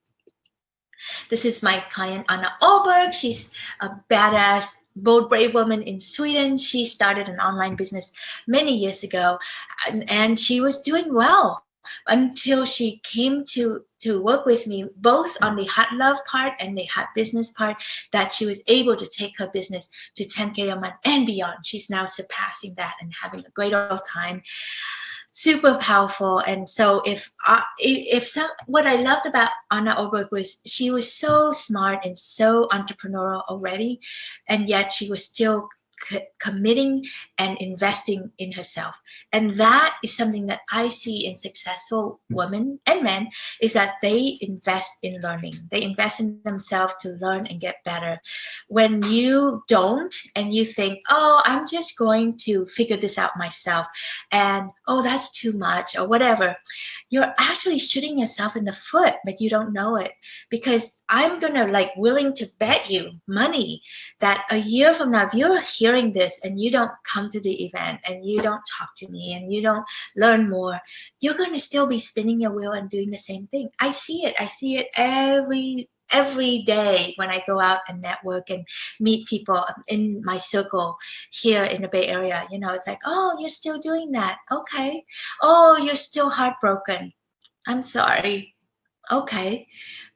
This is my client, Anna Auburn. She's a badass, bold, brave woman in Sweden. She started an online business many years ago, and she was doing well until she came to work with me, both on the hot love part and the hot business part, that she was able to take her business to 10K a month and beyond. She's now surpassing that and having a great old time. Super powerful. And so what I loved about Anna Auburn was she was so smart and so entrepreneurial already, and yet she was still committing and investing in herself. And that is something that I see in successful women and men, is that they invest in learning. They invest in themselves to learn and get better. When you don't, and you think, oh, I'm just going to figure this out myself, and oh, that's too much or whatever, you're actually shooting yourself in the foot, but you don't know it. Because I'm gonna willing to bet you money that a year from now, if you're hearing this and you don't come to the event and you don't talk to me and you don't learn more, you're going to still be spinning your wheel and doing the same thing. I see it every day when I go out and network and meet people in my circle here in the Bay Area. You know, it's like, oh, you're still doing that. Okay. Oh, you're still heartbroken. I'm sorry. Okay.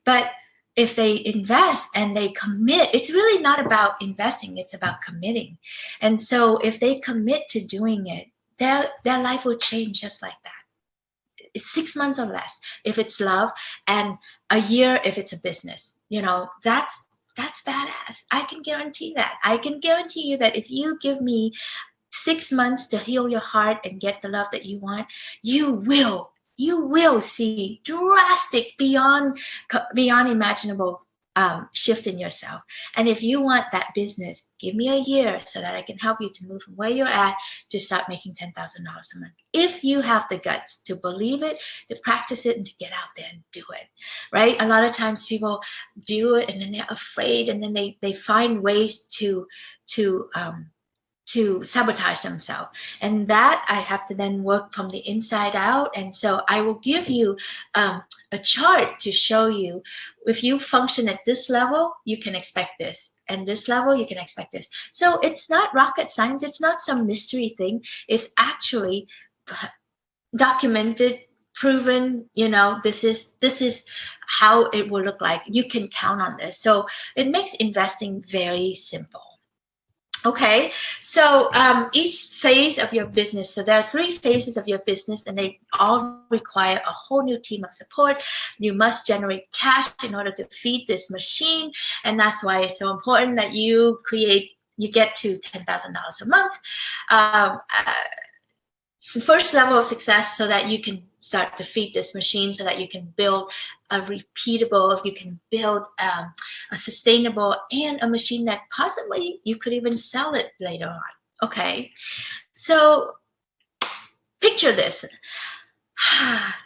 But if they invest and they commit, it's really not about investing, it's about committing. And so if they commit to doing it, their life will change just like that. It's 6 months or less if it's love, and a year if it's a business. You know, that's badass. I can guarantee that. I can guarantee you that if you give me 6 months to heal your heart and get the love that you want, you will see drastic, beyond imaginable shift in yourself. And if you want that business, give me a year so that I can help you to move from where you're at to start making $10,000 a month. If you have the guts to believe it, to practice it, and to get out there and do it, right? A lot of times people do it and then they're afraid, and then they find ways to sabotage themselves, and that I have to then work from the inside out. And so I will give you a chart to show you, if you function at this level, you can expect this, and this level you can expect this. So it's not rocket science, it's not some mystery thing, it's actually documented, proven. You know, this is how it will look like. You can count on this. So it makes investing very simple. Okay, so each phase of your business, so there are 3 phases of your business, and they all require a whole new team of support. You must generate cash in order to feed this machine, and that's why it's so important that you get to $10,000 a month. It's the first level of success, so that you can start to feed this machine, so that you can build a repeatable, you can build a sustainable, and a machine that possibly you could even sell it later on. Okay, so picture this.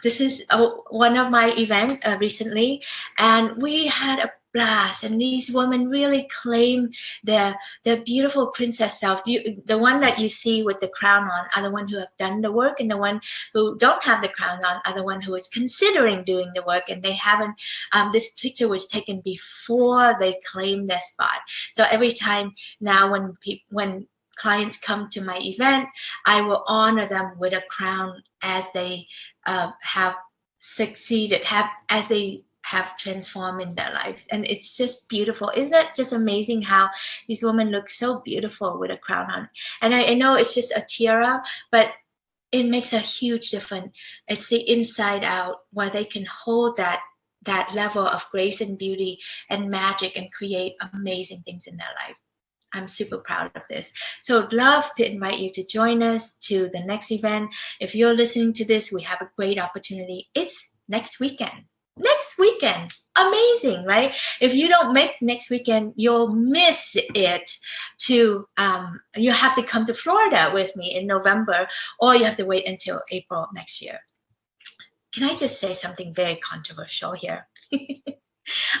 This is one of my events recently, and we had a blast, and these women really claim their beautiful princess self. The one that you see with the crown on are the one who have done the work, and the one who don't have the crown on are the one who is considering doing the work, and they haven't. This picture was taken before they claimed their spot. So every time now when clients come to my event, I will honor them with a crown as they have succeeded, as they have transformed in their lives. And it's just beautiful. Isn't that just amazing how these women look so beautiful with a crown on? And I know it's just a tiara, but it makes a huge difference. It's the inside out, where they can hold that level of grace and beauty and magic and create amazing things in their life. I'm super proud of this. So I'd love to invite you to join us to the next event. If you're listening to this, we have a great opportunity. It's next weekend. Next weekend. Amazing, right? If you don't make next weekend, you'll miss it. You have to come to Florida with me in November, or you have to wait until April next year. Can I just say something very controversial here?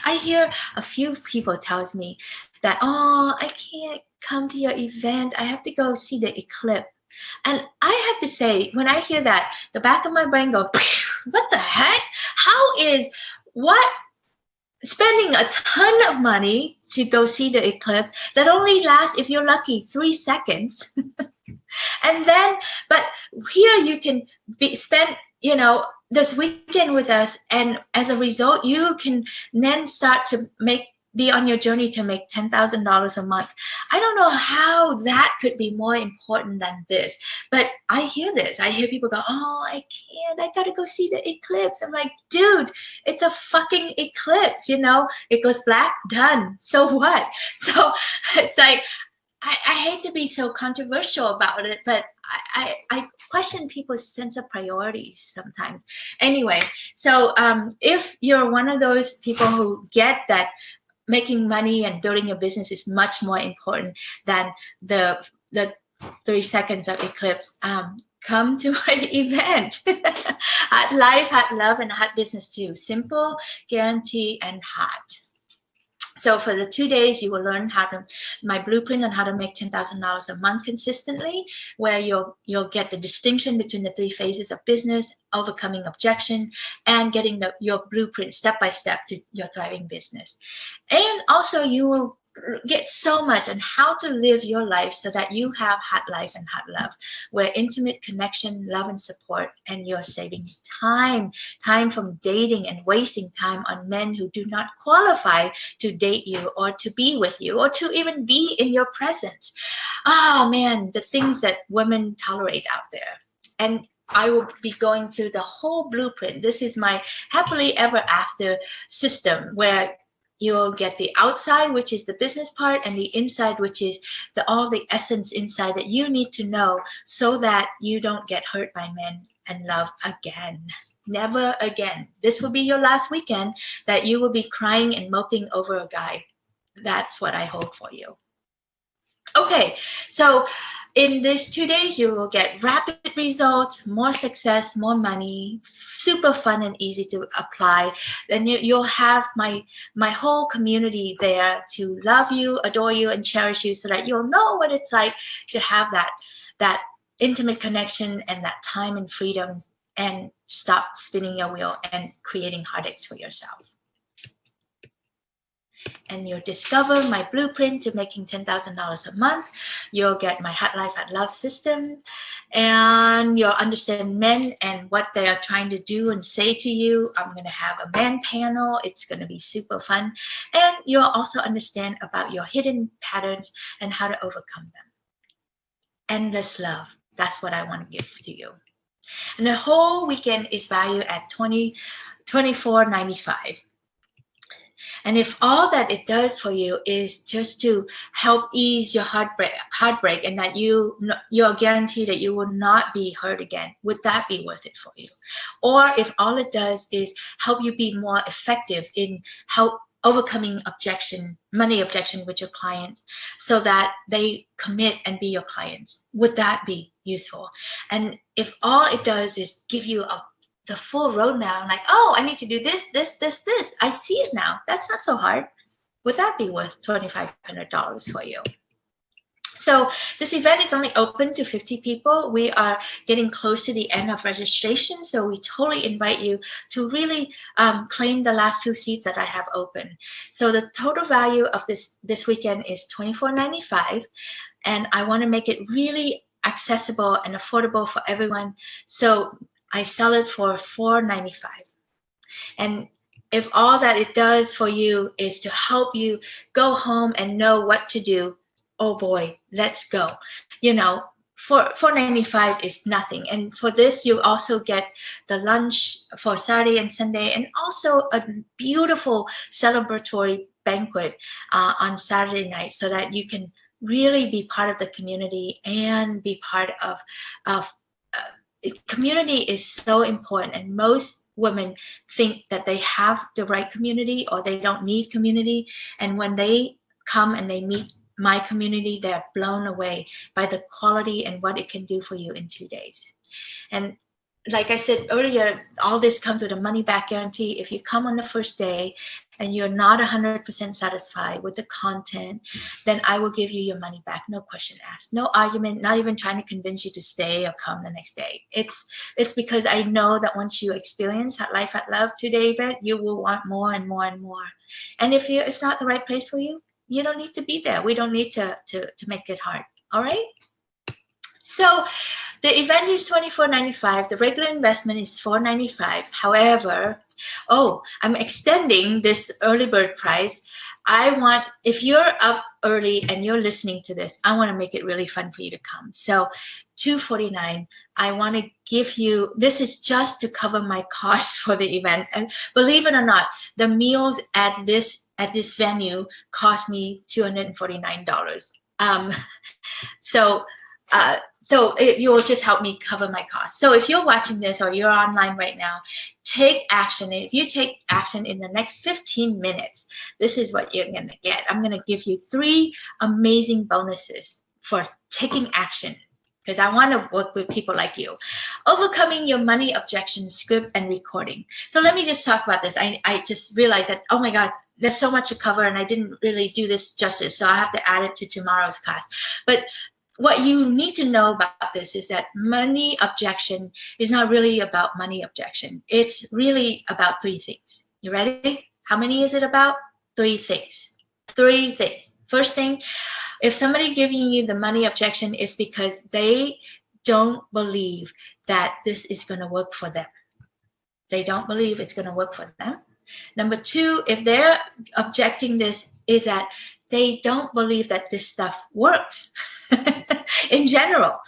I hear a few people tells me that, oh, I can't come to your event. I have to go see the eclipse. And I have to say, when I hear that, the back of my brain goes, what the heck? How is spending a ton of money to go see the eclipse that only lasts, if you're lucky, 3 seconds. And then, but here you can spend, this weekend with us, and as a result, you can then start to be on your journey to make $10,000 a month. I don't know how that could be more important than this, but I hear this. I hear people go, oh, I can't. I got to go see the eclipse. I'm like, dude, it's a fucking eclipse, It goes black, done. So what? So it's like, I hate to be so controversial about it, but I question people's sense of priorities sometimes. Anyway, so if you're one of those people who get that making money and building your business is much more important than the 3 seconds of eclipse, come to my event. Hot Life, Hot Love, and Hot Business too. Simple, guarantee, and hot. So for the 2 days, you will learn my blueprint on how to make $10,000 a month consistently, where you'll get the distinction between the 3 phases of business, overcoming objection, and getting your blueprint step by step to your thriving business. And also you will get so much on how to live your life so that you have hot life and hot love, where intimate connection, love, and support, and you're saving time from dating and wasting time on men who do not qualify to date you or to be with you or to even be in your presence. Oh man, the things that women tolerate out there. And I will be going through the whole blueprint. This is my happily ever after system, where you'll get the outside, which is the business part, and the inside, which is all the essence inside that you need to know so that you don't get hurt by men and love again. Never again. This will be your last weekend that you will be crying and moping over a guy. That's what I hope for you. Okay, so in these 2 days, you will get rapid results, more success, more money, super fun and easy to apply. Then you'll have my whole community there to love you, adore you, and cherish you, so that you'll know what it's like to have that intimate connection and that time and freedom, and stop spinning your wheel and creating heartaches for yourself. And you'll discover my blueprint to making $10,000 a month. You'll get my Hot Life, Hot Love system, and you'll understand men and what they are trying to do and say to you. I'm going to have a man panel. It's going to be super fun. And you'll also understand about your hidden patterns and how to overcome them. Endless love. That's what I want to give to you. And the whole weekend is valued at $24.95. And if all that it does for you is just to help ease your heartbreak, and that you're guaranteed that you will not be hurt again, would that be worth it for you? Or if all it does is help you be more effective in overcoming money objection with your clients, so that they commit and be your clients, would that be useful? And if all it does is give you the full roadmap, like, oh, I need to do this, this, this, this. I see it now. That's not so hard. Would that be worth $2,500 for you? So this event is only open to 50 people. We are getting close to the end of registration, so we totally invite you to really claim the last few seats that I have open. So the total value of this weekend is $24.95, and I want to make it really accessible and affordable for everyone. So I sell it for $4.95. And if all that it does for you is to help you go home and know what to do, oh boy, let's go. You know, $4.95 is nothing. And for this, you also get the lunch for Saturday and Sunday, and also a beautiful celebratory banquet on Saturday night, so that you can really be part of the community and be part of community is so important. And most women think that they have the right community, or they don't need community. And when they come and they meet my community, they're blown away by the quality and what it can do for you in 2 days. And like I said earlier, all this comes with a money back guarantee. If you come on the first day and you're not 100% satisfied with the content, then I will give you your money back, no question asked, no argument, not even trying to convince you to stay or come the next day. It's because I know that once you experience Hot Life, Hot Love 2-day event, you will want more and more and more. And if it's not the right place for you, you don't need to be there. We don't need to make it hard. All right? So the event is $24.95. The regular investment is $4.95. However, I'm extending this early bird price. If you're up early and you're listening to this, I want to make it really fun for you to come. So $249, I want to give you, this is just to cover my costs for the event. And believe it or not, the meals at this venue cost me $249. You will just help me cover my costs. So if you're watching this or you're online right now, take action. And if you take action in the next 15 minutes, this is what you're going to get. I'm going to give you 3 amazing bonuses for taking action, because I want to work with people like you. Overcoming your money objection, script, and recording. So let me just talk about this. I just realized that, oh my God, there's so much to cover, and I didn't really do this justice, so I have to add it to tomorrow's class. But what you need to know about this is that money objection is not really about money objection. It's really about 3 things. You ready? How many is it about? 3 things. 3 things. First thing, if somebody giving you the money objection, is because they don't believe that this is going to work for them. They don't believe it's going to work for them. Number 2, if they're objecting this, is that they don't believe that this stuff works in general.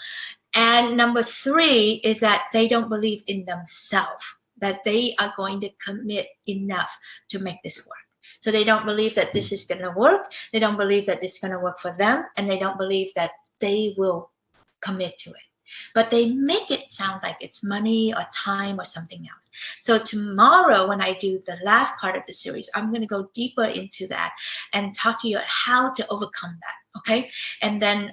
And number 3 is that they don't believe in themselves, that they are going to commit enough to make this work. So they don't believe that this is going to work. They don't believe that it's going to work for them. And they don't believe that they will commit to it. but they make it sound like it's money or time or something else. So tomorrow, when I do the last part of the series, I'm going to go deeper into that and talk to you how to overcome that. Okay, and then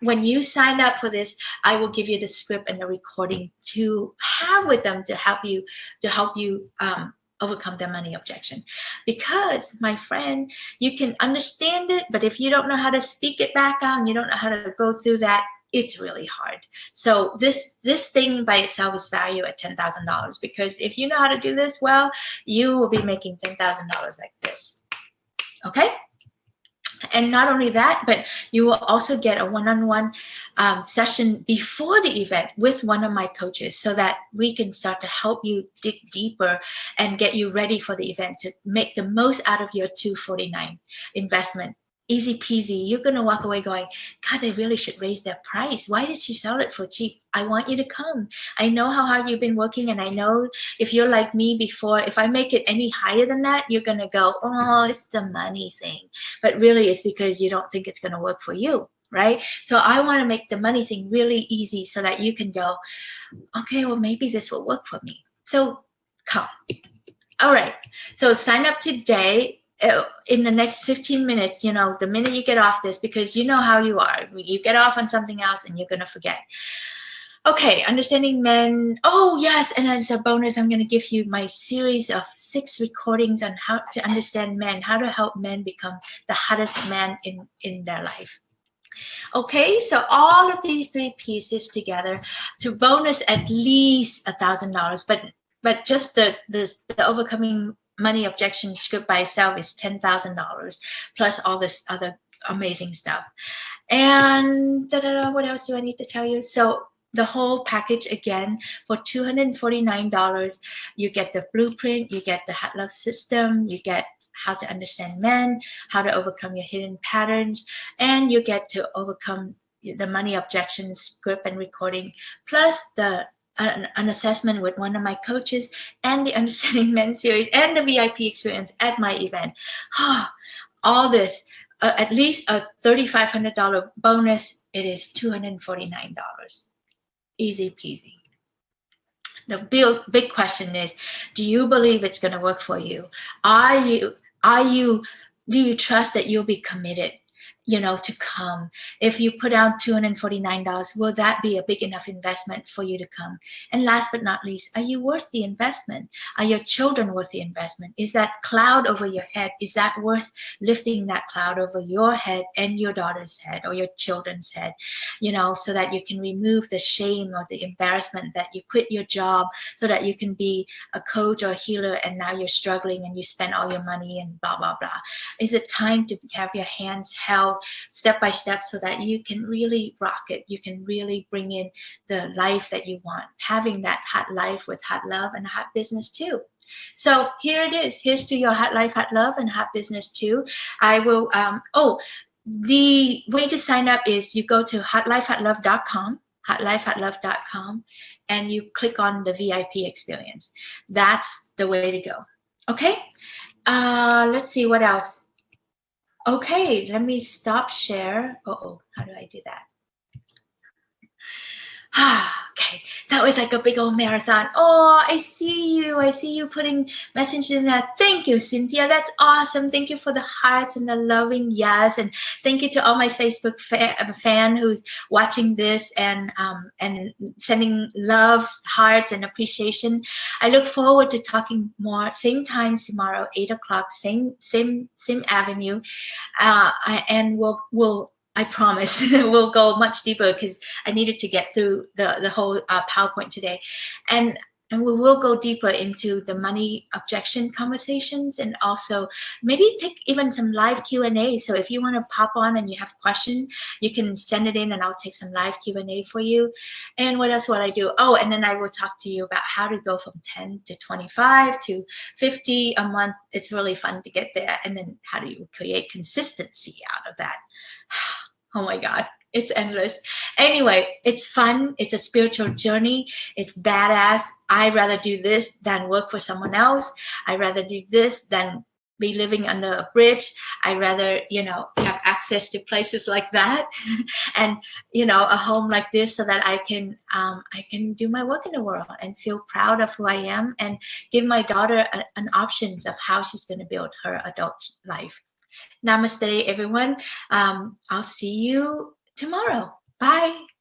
when you sign up for this, I will give you the script and the recording to have with them to help you overcome the money objection. Because, my friend, you can understand it, but if you don't know how to speak it back out and you don't know how to go through that, it's really hard. So this thing by itself is valued at $10,000, because if you know how to do this well, you will be making $10,000 like this. Okay? And not only that, but you will also get a one-on-one session before the event with one of my coaches, so that we can start to help you dig deeper and get you ready for the event to make the most out of your $249 investment. Easy peasy. You're going to walk away going, God, they really should raise their price. Why did she sell it for cheap? I want you to come. I know how hard you've been working, and I know if you're like me before, if I make it any higher than that, you're going to go, oh, it's the money thing. But really, it's because you don't think it's going to work for you, right? So I want to make the money thing really easy so that you can go, okay, well, maybe this will work for me. So come. All right. So sign up today. In the next 15 minutes, you know, the minute you get off this, because you know how you are. You get off on something else and you're going to forget. Okay, understanding men. Oh, yes. And as a bonus, I'm going to give you my series of 6 recordings on how to understand men, how to help men become the hottest man in their life. Okay, so all of these 3 pieces together to bonus at least $1,000, but just the overcoming money objection script by itself is $10,000 plus all this other amazing stuff. And what else do I need to tell you? So the whole package, again, for $249, you get the blueprint, you get the Hot Love system, you get how to understand men, how to overcome your hidden patterns, and you get to overcome the money objection script and recording, plus an assessment with one of my coaches, and the Understanding Men series, and the VIP experience at my event. All this, at least a $3,500 bonus. It is $249. Easy peasy. The big question is, do you believe it's going to work for you? Do you trust that you'll be committed, you know, to come? If you put down $249, will that be a big enough investment for you to come? And last but not least, are you worth the investment? Are your children worth the investment? Is that cloud over your head, is that worth lifting that cloud over your head and your daughter's head or your children's head, you know, so that you can remove the shame or the embarrassment that you quit your job so that you can be a coach or a healer, and now you're struggling and you spend all your money and blah, blah, blah. Is it time to have your hands held step by step so that you can really rock it? You can really bring in the life that you want, having that hot life with hot love and hot business too. So here it is. Here's to your hot life, hot love, and hot business too. I will, the way to sign up is you go to hotlifehotlove.com, hotlifehotlove.com, and you click on the VIP experience. That's the way to go. Okay. Let's see what else. Okay, let me stop share. How do I do that? Okay, that was like a big old marathon. Oh, I see you putting messages in there. Thank you, Cynthia. That's awesome. Thank you for the hearts and the loving yes, and thank you to all my Facebook fan who's watching this and sending loves, hearts, and appreciation. I look forward to talking more. Same time tomorrow, 8 o'clock. Same avenue, and we'll. I promise we'll go much deeper because I needed to get through the whole PowerPoint today. And we will go deeper into the money objection conversations, and also maybe take even some live Q&A. So if you want to pop on and you have questions, you can send it in and I'll take some live Q&A for you. And what else will I do? Oh, and then I will talk to you about how to go from 10 to 25 to 50 a month. It's really fun to get there. And then how do you create consistency out of that? Oh my God, it's endless. Anyway, it's fun. It's a spiritual journey. It's badass. I'd rather do this than work for someone else. I'd rather do this than be living under a bridge. I'd rather, you know, have access to places like that, and a home like this, so that I can do my work in the world and feel proud of who I am, and give my daughter an options of how she's going to build her adult life. Namaste, everyone. I'll see you tomorrow. Bye.